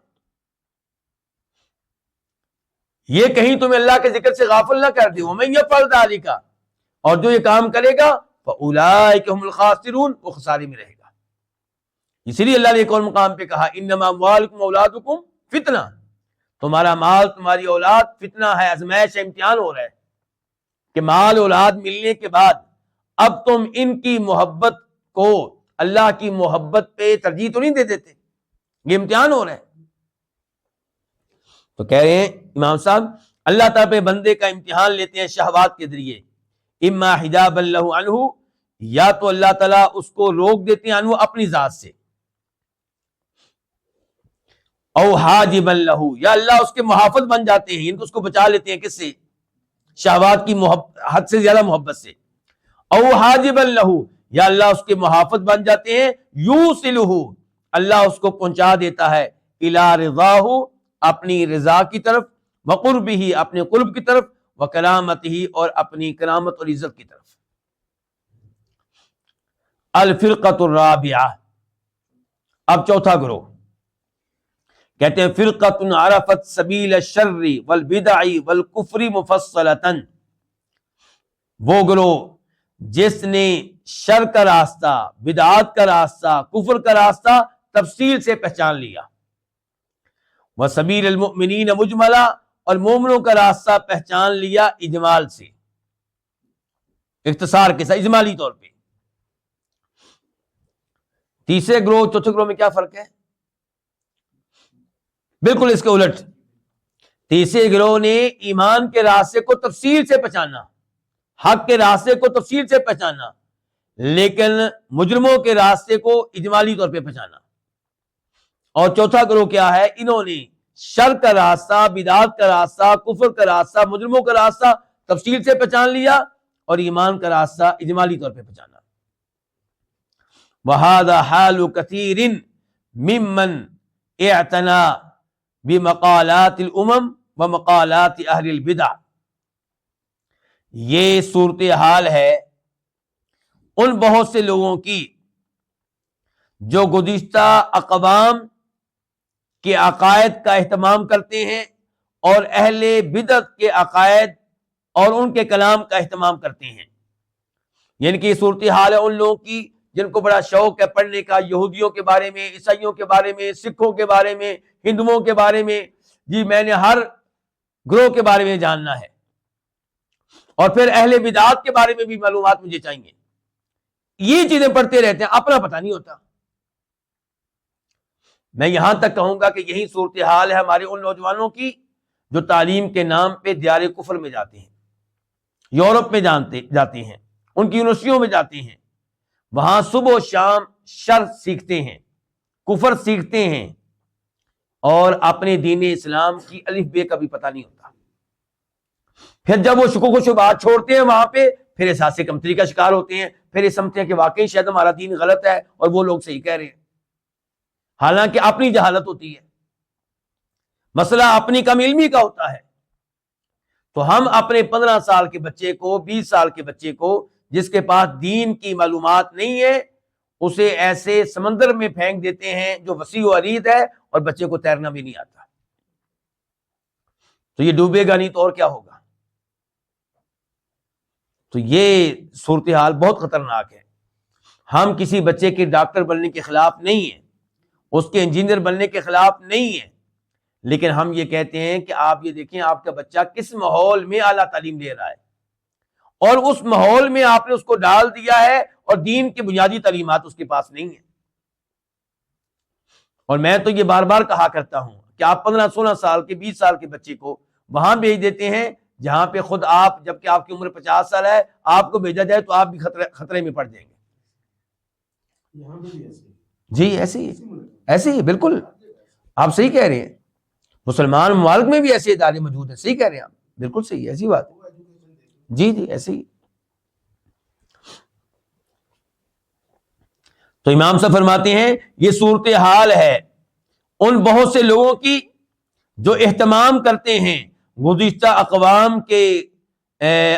یہ کہیں تمہیں اللہ کے ذکر سے غافل نہ کر دے۔ وَمَن يَفْعَلْ ذَلِكَ، اور جو یہ کام کرے گا فَأُولَٰئِكَ هُمُ الْخَاسِرُونَ، وہ خسارے میں رہے گا۔ اسی لیے اللہ نے ایک اور مقام پہ کہا انما اموالکم اولادکم فتنہ، تمہارا مال تمہاری اولاد فتنہ ہے، آزمائش ہے، امتحان ہو رہا ہے، کہ مال اولاد ملنے کے بعد اب تم ان کی محبت کو اللہ کی محبت پہ ترجیح تو نہیں دے دیتے، یہ امتحان ہو رہا ہے۔ تو کہہ رہے ہیں امام صاحب اللہ تعالیٰ پہ بندے کا امتحان لیتے ہیں شہوات کے ذریعے، اما حجابا لہ عنہ، یا تو اللہ تعالیٰ اس کو روک دیتے ہیں عنہ اپنی ذات سے، او حاجبا لہ، یا اللہ اس کے محافظ بن جاتے ہیں، یعنی اس کو بچا لیتے ہیں، کس سے؟ شہوات کی حد سے زیادہ محبت سے۔ او حاجبا لہ، یا اللہ اس کے محافظ بن جاتے ہیں، یوصلہ، اللہ اس کو پہنچا دیتا ہے، الی رضاہ، اپنی رضا کی طرف، وقربہ، اپنے قرب کی طرف، وکرامتہ، اور اپنی کرامت اور عزت کی طرف۔ الفرقۃ الرابعہ، اب چوتھا گروہ، کہتے ہیں فرقۃ عرفت سبیل الشر والبدع والکفر مفصلۃ، وہ گروہ جس نے شر کا راستہ، بدعات کا راستہ، کفر کا راستہ تفصیل سے پہچان لیا، وسبیل المؤمنین مجملا، اور مومنوں کا راستہ پہچان لیا اجمال سے، اختصار کے ساتھ، اجمالی طور پہ۔ تیسرے گروہ چوتھے گروہ میں کیا فرق ہے؟ بالکل اس کے الٹ، تیسرے گروہ نے ایمان کے راستے کو تفصیل سے پہچانا، حق کے راستے کو تفصیل سے پہچانا، لیکن مجرموں کے راستے کو اجمالی طور پہ پہچانا۔ اور چوتھا گروہ کیا ہے؟ انہوں نے شر کا راستہ، بدعات کا راستہ، کفر کا راستہ، مجرموں کا راستہ تفصیل سے پہچان لیا، اور ایمان کا راستہ اجمالی طور پہ پہچانا۔ وَهَذَا حَالُ كَثِيرٍ مِّمَّنْ اعْتَنَىٰ بمقالات الامم ومقالات اہل البدع، یہ صورتحال ہے ان بہت سے لوگوں کی جو گزشتہ اقوام کے عقائد کا اہتمام کرتے ہیں، اور اہل بدعت کے عقائد اور ان کے کلام کا اہتمام کرتے ہیں۔ یعنی کہ یہ صورتحال ہے ان لوگوں کی جن کو بڑا شوق ہے پڑھنے کا، یہودیوں کے بارے میں، عیسائیوں کے بارے میں، سکھوں کے بارے میں، ہندوؤں کے بارے میں، جی میں نے ہر گروہ کے بارے میں جاننا ہے، اور پھر اہل بدعات کے بارے میں بھی معلومات مجھے چاہیے۔ یہ چیزیں پڑھتے رہتے ہیں، اپنا پتہ نہیں ہوتا۔ میں یہاں تک کہوں گا کہ یہی صورتحال ہے ہمارے ان نوجوانوں کی جو تعلیم کے نام پہ دیار کفر میں جاتے ہیں، یورپ میں جاتے ہیں، ان کی یونیورسٹیوں میں جاتے ہیں، وہاں صبح و شام شر سیکھتے ہیں، کفر سیکھتے ہیں، اور اپنے دین اسلام کی الف بے کا بھی پتہ نہیں ہوتا۔ پھر جب وہ شکوک و شبہات چھوڑتے ہیں وہاں پہ، پھر احساس کمتری کا شکار ہوتے ہیں، پھر یہ سمجھتے ہیں کہ واقعی شاید ہمارا دین غلط ہے اور وہ لوگ صحیح کہہ رہے ہیں، حالانکہ اپنی جہالت ہوتی ہے، مسئلہ اپنی کم علمی کا ہوتا ہے۔ تو ہم اپنے 15 سال کے بچے کو، 20 سال کے بچے کو، جس کے پاس دین کی معلومات نہیں ہے، اسے ایسے سمندر میں پھینک دیتے ہیں جو وسیع و عریض ہے اور بچے کو تیرنا بھی نہیں آتا، تو یہ ڈوبے گا نہیں تو اور کیا ہوگا۔ تو یہ صورتحال بہت خطرناک ہے۔ ہم کسی بچے کے ڈاکٹر بننے کے خلاف نہیں ہیں، اس کے انجینئر بننے کے خلاف نہیں ہیں، لیکن ہم یہ کہتے ہیں کہ آپ یہ دیکھیں آپ کا بچہ کس ماحول میں اعلیٰ تعلیم لے رہا ہے، اور اس ماحول میں آپ نے اس کو ڈال دیا ہے اور دین کی بنیادی تعلیمات اس کے پاس نہیں ہیں۔ اور میں تو یہ بار بار کہا کرتا ہوں کہ آپ 15-16 سال کے، 20 سال کے بچے کو وہاں بھیج دیتے ہیں جہاں پہ خود آپ، جبکہ آپ کی عمر 50 سال ہے، آپ کو بھیجا جائے تو آپ بھی خطرے میں پڑ جائیں گے۔ جی ایسے ہی بالکل آپ صحیح کہہ رہے ہیں، مسلمان ممالک میں بھی ایسے ادارے موجود ہیں، صحیح کہہ رہے ہیں آپ، بالکل صحیح، ایسی بات ہے، جی ایسے ہی۔ تو امام صاحب فرماتے ہیں یہ صورتحال ہے ان بہت سے لوگوں کی جو اہتمام کرتے ہیں گزشتہ اقوام کے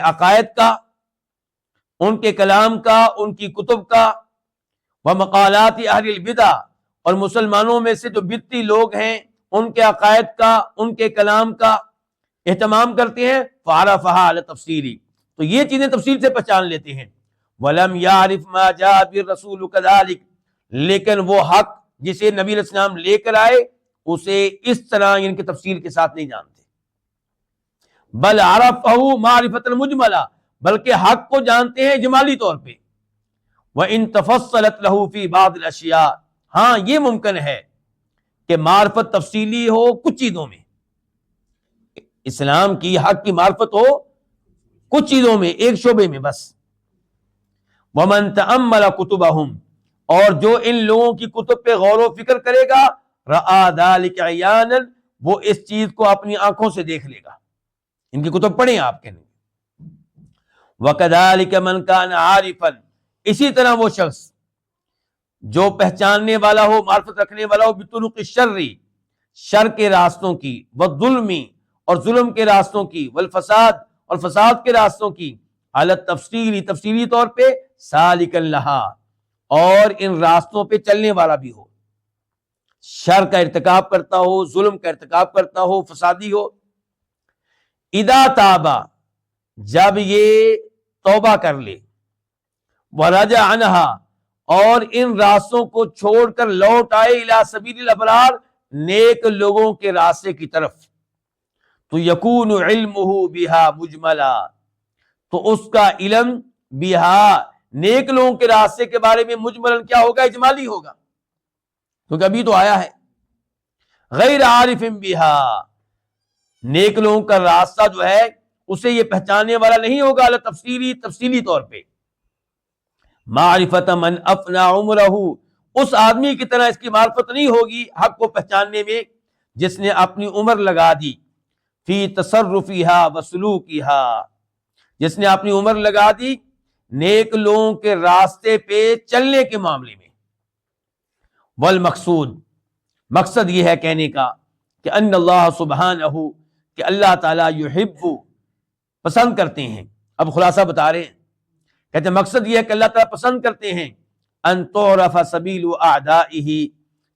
عقائد کا، ان کے کلام کا، ان کی کتب کا، ومقالات اہل البدع، اور مسلمانوں میں سے جو بدعتی لوگ ہیں ان کے عقائد کا، ان کے کلام کا اہتمام کرتے ہیں، فعرفها علی تفصیلی، تو یہ چیزیں تفصیل سے پہچان لیتے ہیں۔ وَلَمْ يَعْرِفْ مَا جَاءَ بِالرَّسُولُ كَذَلِكَ، لیکن وہ حق جسے نبی علیہ السلام لے کر آئے اسے اس طرح ان کی تفصیل کے ساتھ نہیں جانتے۔ بل عرفه معرفة مجملہ، بلکہ حق کو جانتے ہیں اجمالی طور پہ۔ وَإِن تَفَصَّلَتْ لَهُ فِي بَعْضِ الْأَشْيَاءِ، ہاں یہ ممکن ہے کہ معرفت تفصیلی ہو کچھ چیزوں میں، اسلام کی حق کی معرفت ہو کچھ چیزوں میں، ایک شعبے میں بس۔ وَمَن تَأَمَّلَ كُتُبَهُمْ، اور جو ان لوگوں کی کتب پہ غور و فکر کرے گا، رَآ ذَلِكَ عِيَانًا، وہ اس چیز کو اپنی آنکھوں سے دیکھ لے گا۔ ان کی کتب پڑھیں آپ کے نہیں۔ وَكَذَلِكَ مَنْ كَانَ عَارِفًا، اسی طرح وہ شخص جو پہچاننے والا ہو، معرفت رکھنے والا ہو، بِطُرُقِ الشَّرِّ، شر کے راستوں کی، وَالظُّلْمِ، اور ظلم کے راستوں کی، وَالْفَسَاد، اور فساد کے راستوں کی، عَلَى التَّفْصِيلِ، تفصیلی طور پہ، سَالِكًا لَهَا، اور ان راستوں پہ چلنے والا بھی ہو، شر کا ارتکاب کرتا ہو، ظلم کا ارتکاب کرتا ہو، فسادی ہو۔ اذا تابا، جب یہ توبہ کر لے، ورجع عنها، اور ان راستوں کو چھوڑ کر لوٹ آئے، الی سبیل الابرار، نیک لوگوں کے راستے کی طرف، تو یکون علمہ بہا مجملا، تو اس کا علم بہا، نیک لوگوں کے راستے کے بارے میں، مجملا کیا ہوگا؟ اجمالی ہوگا، کیونکہ ابھی تو آیا ہے۔ غیر عارف بہا، نیک لوگوں کا راستہ جو ہے اسے یہ پہچاننے والا نہیں ہوگا، تفصیلی طور پہ۔ معرفت من افنا عمرہ، اس آدمی کی طرح اس کی معرفت نہیں ہوگی حق کو پہچاننے میں جس نے اپنی عمر لگا دی، فی تصرفہا وسلوکہا، جس نے اپنی عمر لگا دی نیک لوگوں کے راستے پہ چلنے کے معاملے میں۔ والمقصود، مقصد یہ ہے کہنے کا کہ ان اللہ سبحانہ، کہ اللہ تعالیٰ یحب، پسند کرتے ہیں۔ اب خلاصہ بتا رہے ہیں، کہتے ہیں مقصد یہ ہے کہ اللہ تعالیٰ پسند کرتے ہیں ان تعرف سبیل اعدائہ،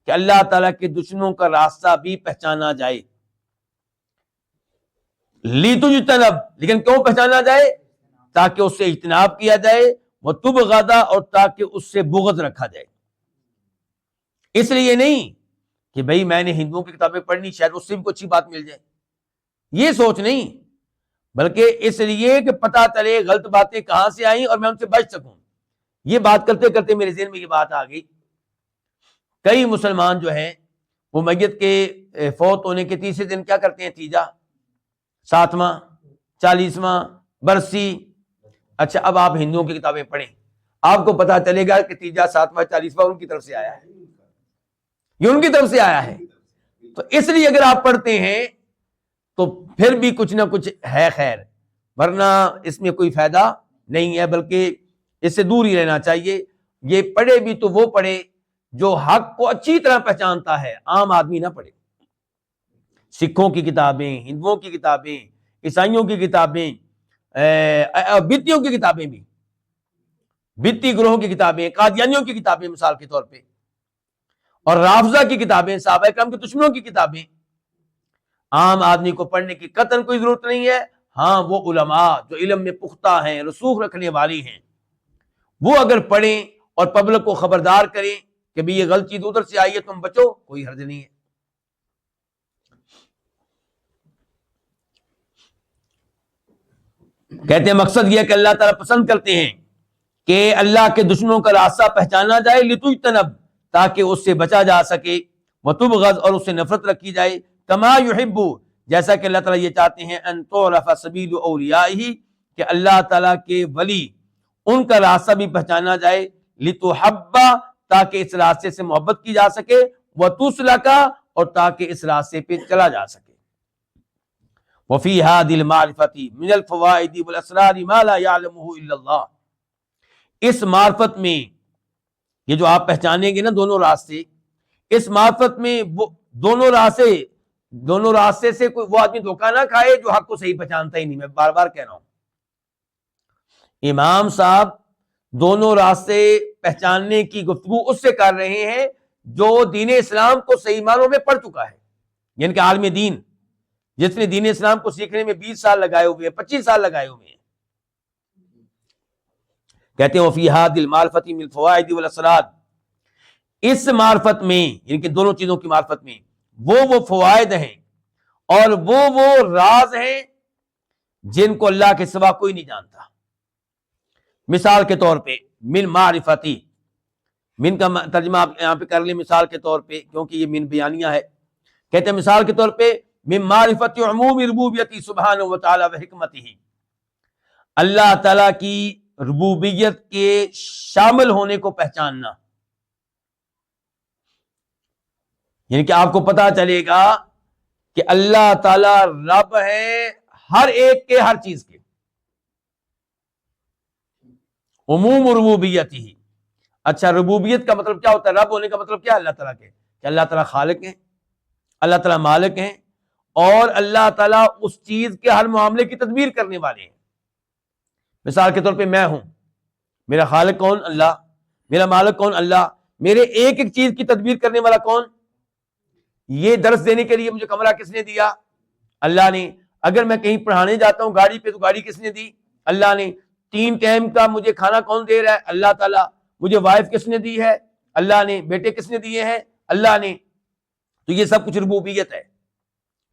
کہ اللہ تعالیٰ کے دشمنوں کا راستہ بھی پہچانا جائے۔ لیتجتنب، لیکن کیوں پہچانا جائے؟ تاکہ اس سے اجتناب کیا جائے، وتبغض، اور تاکہ اس سے بغض رکھا جائے۔ اس لیے نہیں کہ بھئی میں نے ہندوؤں کی کتابیں پڑھنی، شاید اس سے بھی کوئی اچھی بات مل جائے، یہ سوچ نہیں، بلکہ اس لیے کہ پتہ چلے غلط باتیں کہاں سے آئیں اور میں ان سے بچ سکوں۔ یہ بات کرتے کرتے میرے ذہن میں یہ بات آ گئی، کئی مسلمان جو ہیں وہ میت کے فوت ہونے کے تیسرے دن کیا کرتے ہیں؟ تیجا، 7واں، 40واں، برسی. اچھا اب آپ ہندوؤں کی کتابیں پڑھیں, آپ کو پتا چلے گا کہ تیجا 7واں 40واں ان کی طرف سے آیا ہے, یہ ان کی طرف سے آیا ہے. تو اس لیے اگر آپ پڑھتے ہیں تو پھر بھی کچھ نہ کچھ ہے خیر, ورنہ اس میں کوئی فائدہ نہیں ہے, بلکہ اس سے دور ہی رہنا چاہیے. یہ پڑھے بھی تو وہ پڑھے جو حق کو اچھی طرح پہچانتا ہے, عام آدمی نہ پڑھے. سکھوں کی کتابیں, ہندوؤں کی کتابیں, عیسائیوں کی کتابیں, بدتیوں کی کتابیں بھی, بدتی گروہوں کی کتابیں, قادیانیوں کی کتابیں مثال کے طور پہ, اور رافضہ کی کتابیں, صحابہ کرام کے دشمنوں کی کتابیں, عام آدمی کو پڑھنے کی قطعاً کوئی ضرورت نہیں ہے. ہاں وہ علماء جو علم میں پختہ ہیں, رسوخ رکھنے والی ہیں, وہ اگر پڑھیں اور پبلک کو خبردار کریں کہ بھی یہ غلط چیز ادھر سے آئی ہے تم بچو, کوئی حرج نہیں ہے. کہتے ہیں مقصد یہ کہ اللہ تعالیٰ پسند کرتے ہیں کہ اللہ کے دشمنوں کا راستہ پہچانا جائے, لتجتنب, تاکہ اس سے بچا جا سکے, وتبغض, اور اس سے نفرت رکھی جائے, کما یحب, جیسا کہ اللہ تعالیٰ یہ چاہتے ہیں, ان تعرف سبیل اولیائہ, کہ اللہ تعالیٰ کے ولی ان کا راستہ بھی پہچانا جائے, لتحب, تاکہ اس راستے سے محبت کی جا سکے, وتسلک, اور تاکہ اس راستے پہ چلا جا سکے. وفی هذه المعرفة من الفوائد والاسرار ما لا يعلمه الا اللہ, اس معرفت میں, یہ جو آپ پہچانیں گے نا دونوں راستے, اس معرفت میں وہ دونوں راستے سے کوئی وہ آدمی دھوکہ نہ کھائے جو حق کو صحیح پہچانتا ہی نہیں. میں بار بار کہہ رہا ہوں, امام صاحب دونوں راستے پہچاننے کی گفتگو اس سے کر رہے ہیں جو دین اسلام کو صحیح معنوں میں پڑھ چکا ہے, یعنی کہ عالم دین, جس نے دین اسلام کو سیکھنے میں 20 سال لگائے ہوئے ہیں, 25 سال لگائے ہوئے ہیں. کہتے ہیں وفی هذه المعرفة من الفوائد والاسرار, اس معرفت میں, یعنی کہ دونوں چیزوں کی معرفت میں وہ فوائد ہیں اور وہ راز ہیں جن کو اللہ کے سوا کوئی نہیں جانتا. مثال کے طور پہ من معرفتی, من کا ترجمہ آپ یہاں پہ کر لیں مثال کے طور پہ, کیونکہ یہ من بیانیہ ہے. کہتے ہیں مثال کے طور پہ من معرفت عموم ربوبیتی سبحانہ وتعالی و حکمتہ, اللہ تعالیٰ کی ربوبیت کے شامل ہونے کو پہچاننا, یعنی کہ آپ کو پتا چلے گا کہ اللہ تعالیٰ رب ہے ہر ایک کے, ہر چیز کے, عموم ربوبیت ہی. اچھا ربوبیت کا مطلب کیا ہوتا ہے؟ رب ہونے کا مطلب کیا ہے اللہ تعالیٰ کے؟ کہ اللہ تعالیٰ خالق ہیں, اللہ تعالیٰ مالک ہیں, اور اللہ تعالیٰ اس چیز کے ہر معاملے کی تدبیر کرنے والے ہیں. مثال کے طور پہ میں ہوں, میرا خالق کون؟ اللہ. میرا مالک کون؟ اللہ. میرے ایک ایک چیز کی تدبیر کرنے والا کون؟ یہ درس دینے کے لیے مجھے کمرہ کس نے دیا؟ اللہ نے. اگر میں کہیں پڑھانے جاتا ہوں گاڑی پہ تو گاڑی کس نے دی؟ اللہ نے. 3 ٹائم کا مجھے کھانا کون دے رہا ہے؟ اللہ تعالیٰ. مجھے وائف کس نے دی ہے؟ اللہ نے. بیٹے کس نے دیے ہیں؟ اللہ نے. تو یہ سب کچھ ربوبیت ہے,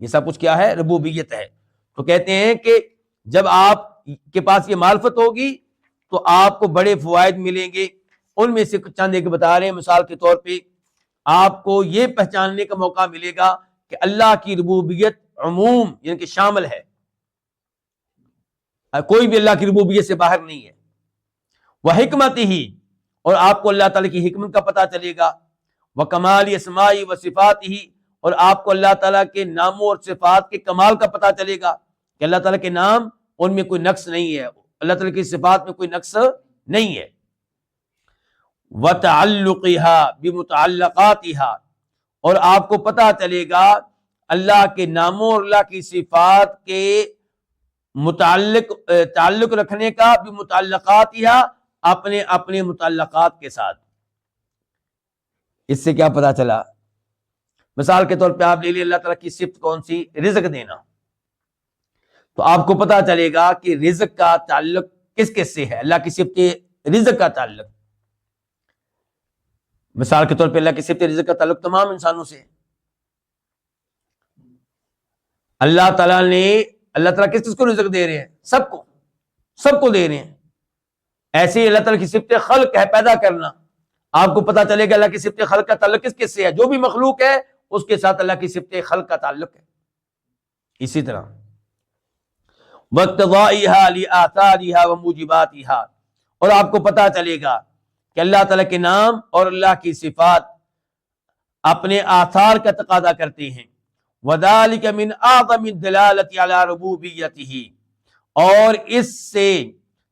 یہ سب کچھ کیا ہے؟ ربوبیت ہے. تو کہتے ہیں کہ جب آپ کے پاس یہ معرفت ہوگی تو آپ کو بڑے فوائد ملیں گے. ان میں سے چند ایک بتا رہے ہیں. مثال کے طور پہ آپ کو یہ پہچاننے کا موقع ملے گا کہ اللہ کی ربوبیت عموم, یعنی کہ شامل ہے, کوئی بھی اللہ کی ربوبیت سے باہر نہیں ہے. وہ حکمت ہی, اور آپ کو اللہ تعالیٰ کی حکمت کا پتہ چلے گا. وہ کمال اسمائی و صفات ہی, اور آپ کو اللہ تعالیٰ کے ناموں اور صفات کے کمال کا پتہ چلے گا کہ اللہ تعالیٰ کے نام ان میں کوئی نقص نہیں ہے, اللہ تعالیٰ کی صفات میں کوئی نقص نہیں ہے. وَتَعَلُّقِهَا بِمُتَعَلَّقَاتِهَا, اور آپ کو پتہ چلے گا اللہ کے ناموں اور اللہ کی صفات کے تعلق رکھنے کا, بِمُتَعَلَّقَاتِهَا, اپنے اپنے متعلقات کے ساتھ. اس سے کیا پتہ چلا؟ مثال کے طور پہ آپ لے لیں اللہ تعالیٰ کی صفت کون سی؟ رزق دینا. تو آپ کو پتہ چلے گا کہ رزق کا تعلق کس کس سے ہے. اللہ کی صفت رزق کا تعلق, مثال کے طور پہ اللہ کی صفت رزق کا تعلق تمام انسانوں سے ہے. اللہ تعالیٰ کس کس کو رزق دے رہے ہیں؟ سب کو دے رہے ہیں. ایسے ہی اللہ تعالیٰ کی صفت خلق ہے, پیدا کرنا. آپ کو پتا چلے گا اللہ کی صفت خلق کا تعلق کس کس سے ہے. جو بھی مخلوق ہے اس کے ساتھ اللہ کی صفت خلق کا تعلق ہے. اسی طرح وَاقْتِضَائِهَا لِآثَارِهَا وَمُوجِبَاتِهَا، اور آپ کو پتہ چلے گا کہ اللہ تعالیٰ کے نام اور اللہ کی صفات اپنے آثار کا تقاضا کرتے ہیں۔ وَذَلِكَ مِنْ أَعْظَمِ الدَّلَالَةِ عَلَى رُبُوبِيَّتِهِ، اور اس سے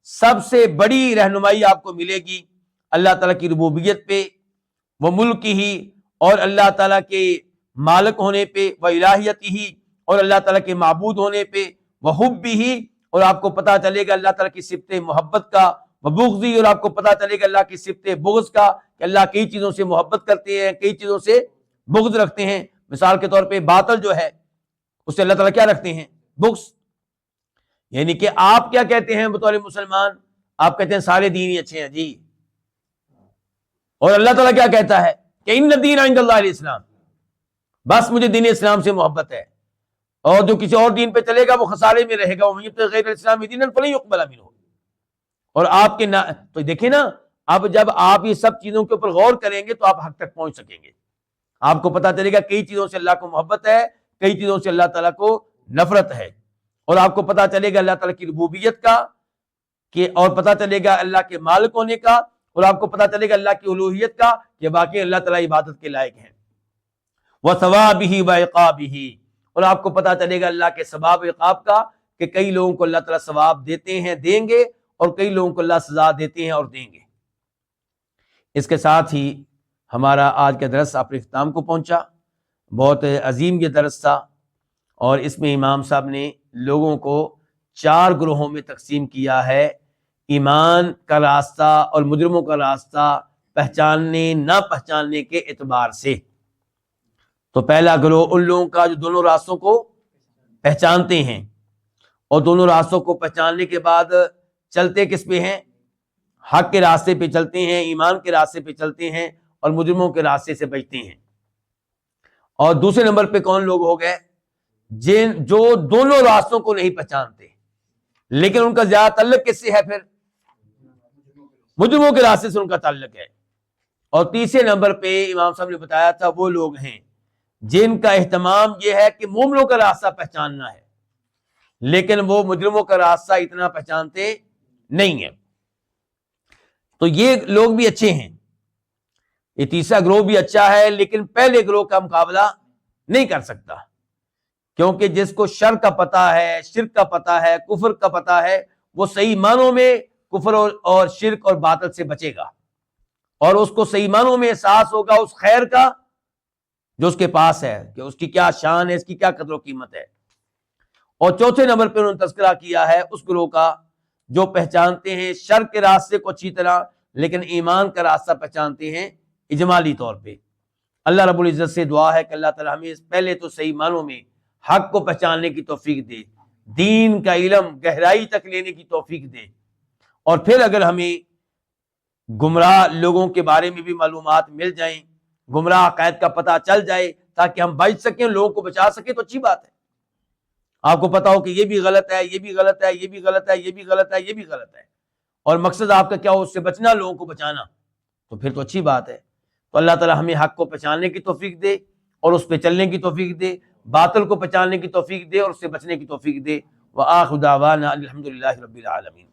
سب سے بڑی رہنمائی آپ کو ملے گی اللہ تعالیٰ کی ربوبیت پہ، وہ ملک ہی، اور اللہ تعالیٰ کے مالک ہونے پہ، وہ الہیت ہی، اور اللہ تعالیٰ کے معبود ہونے پہ، وہ حب ہی، اور آپ کو پتہ چلے گا اللہ تعالیٰ کی صفت محبت کا، وہ بغضی، اور آپ کو پتہ چلے گا اللہ کی صفت بغض کا کہ اللہ کئی چیزوں سے محبت کرتے ہیں، کئی چیزوں سے بغض رکھتے ہیں۔ مثال کے طور پہ باطل جو ہے اس سے اللہ تعالیٰ کیا رکھتے ہیں؟ بغض۔ یعنی کہ آپ کیا کہتے ہیں بطور مسلمان؟ آپ کہتے ہیں سارے دین ہی اچھے ہیں جی، اور اللہ تعالیٰ کیا کہتا ہے کہ ان الدین عند اللہ الاسلام، بس مجھے دین اسلام سے محبت ہے، اور جو کسی اور دین پہ چلے گا وہ خسارے میں رہے گا، وَمَن يَبْتَغِ غَيْرَ الْإِسْلَامِ دِينًا فَلَن يُقْبَلَ مِنْهُ۔ اور آپ کے تو دیکھیں نا، اب جب آپ یہ سب چیزوں کے اوپر غور کریں گے تو آپ حق تک پہنچ سکیں گے۔ آپ کو پتہ چلے گا کئی چیزوں سے اللہ کو محبت ہے، کئی چیزوں سے اللہ تعالیٰ کو نفرت ہے، اور آپ کو پتہ چلے گا اللہ تعالیٰ کی ربوبیت کا اور پتہ چلے گا اللہ کے مالک ہونے کا، اور آپ کو پتہ چلے گا اللہ کی الوہیت کا کہ واقعی اللہ تعالیٰ عبادت کے لائق ہیں، وَثَوَابِهِ وَعِقَابِهِ، اور آپ کو پتہ چلے گا اللہ کے ثواب و عقاب کا کہ کئی لوگوں کو اللہ تعالیٰ ثواب دیتے ہیں، دیں گے، اور کئی لوگوں کو اللہ سزا دیتے ہیں اور دیں گے۔ اس کے ساتھ ہی ہمارا آج کا درس اپنے اختتام کو پہنچا۔ بہت عظیم یہ درس تھا، اور اس میں امام صاحب نے لوگوں کو 4 گروہوں میں تقسیم کیا ہے، ایمان کا راستہ اور مجرموں کا راستہ پہچاننے نہ پہچاننے کے اعتبار سے۔ تو پہلا گروہ ان لوگوں کا جو دونوں راستوں کو پہچانتے ہیں، اور دونوں راستوں کو پہچاننے کے بعد چلتے کس پہ ہیں؟ حق کے راستے پہ چلتے ہیں، ایمان کے راستے پہ چلتے ہیں، اور مجرموں کے راستے سے بچتے ہیں۔ اور دوسرے نمبر پہ کون لوگ ہو گئے؟ جو دونوں راستوں کو نہیں پہچانتے، لیکن ان کا زیادہ تعلق کس سے ہے؟ پھر مجرموں کے راستے سے ان کا تعلق ہے۔ اور تیسرے نمبر پہ امام صاحب نے بتایا تھا وہ لوگ ہیں جن کا اہتمام یہ ہے کہ مومنوں کا راستہ پہچاننا ہے، لیکن وہ مجرموں کا راستہ اتنا پہچانتے نہیں ہیں۔ تو یہ لوگ بھی اچھے ہیں، یہ تیسرا گروہ بھی اچھا ہے، لیکن پہلے گروہ کا مقابلہ نہیں کر سکتا، کیونکہ جس کو شر کا پتہ ہے، شرک کا پتہ ہے، کفر کا پتہ ہے، وہ صحیح معنوں میں کفر اور شرک اور باطل سے بچے گا، اور اس کو صحیح معنوں میں احساس ہوگا اس خیر کا جو اس کے پاس ہے، کہ اس کی کیا شان ہے، اس کی کیا قدر و قیمت ہے۔ اور چوتھے نمبر پہ انہوں نے تذکرہ کیا ہے اس گروہ کا جو پہچانتے ہیں شر کے راستے کو اچھی طرح، لیکن ایمان کا راستہ پہچانتے ہیں اجمالی طور پہ۔ اللہ رب العزت سے دعا ہے کہ اللہ تعالیٰ ہمیں پہلے تو صحیح معنوں میں حق کو پہچاننے کی توفیق دے، دین کا علم گہرائی تک لینے کی توفیق دے، اور پھر اگر ہمیں گمراہ لوگوں کے بارے میں بھی معلومات مل جائیں، گمراہ عقائد کا پتہ چل جائے تاکہ ہم بچ سکیں، لوگوں کو بچا سکیں، تو اچھی بات ہے۔ آپ کو پتا ہو کہ یہ بھی غلط ہے، یہ بھی غلط ہے، یہ بھی غلط ہے، یہ بھی غلط ہے، یہ بھی غلط ہے، اور مقصد آپ کا کیا ہو؟ اس سے بچنا، لوگوں کو بچانا، تو پھر تو اچھی بات ہے۔ تو اللہ تعالیٰ ہمیں حق کو پہچاننے کی توفیق دے اور اس پہ چلنے کی توفیق دے، باطل کو پہچاننے کی توفیق دے اور اس سے بچنے کی توفیق دے۔ وآخر دعوانا الحمدللہ رب العالمین۔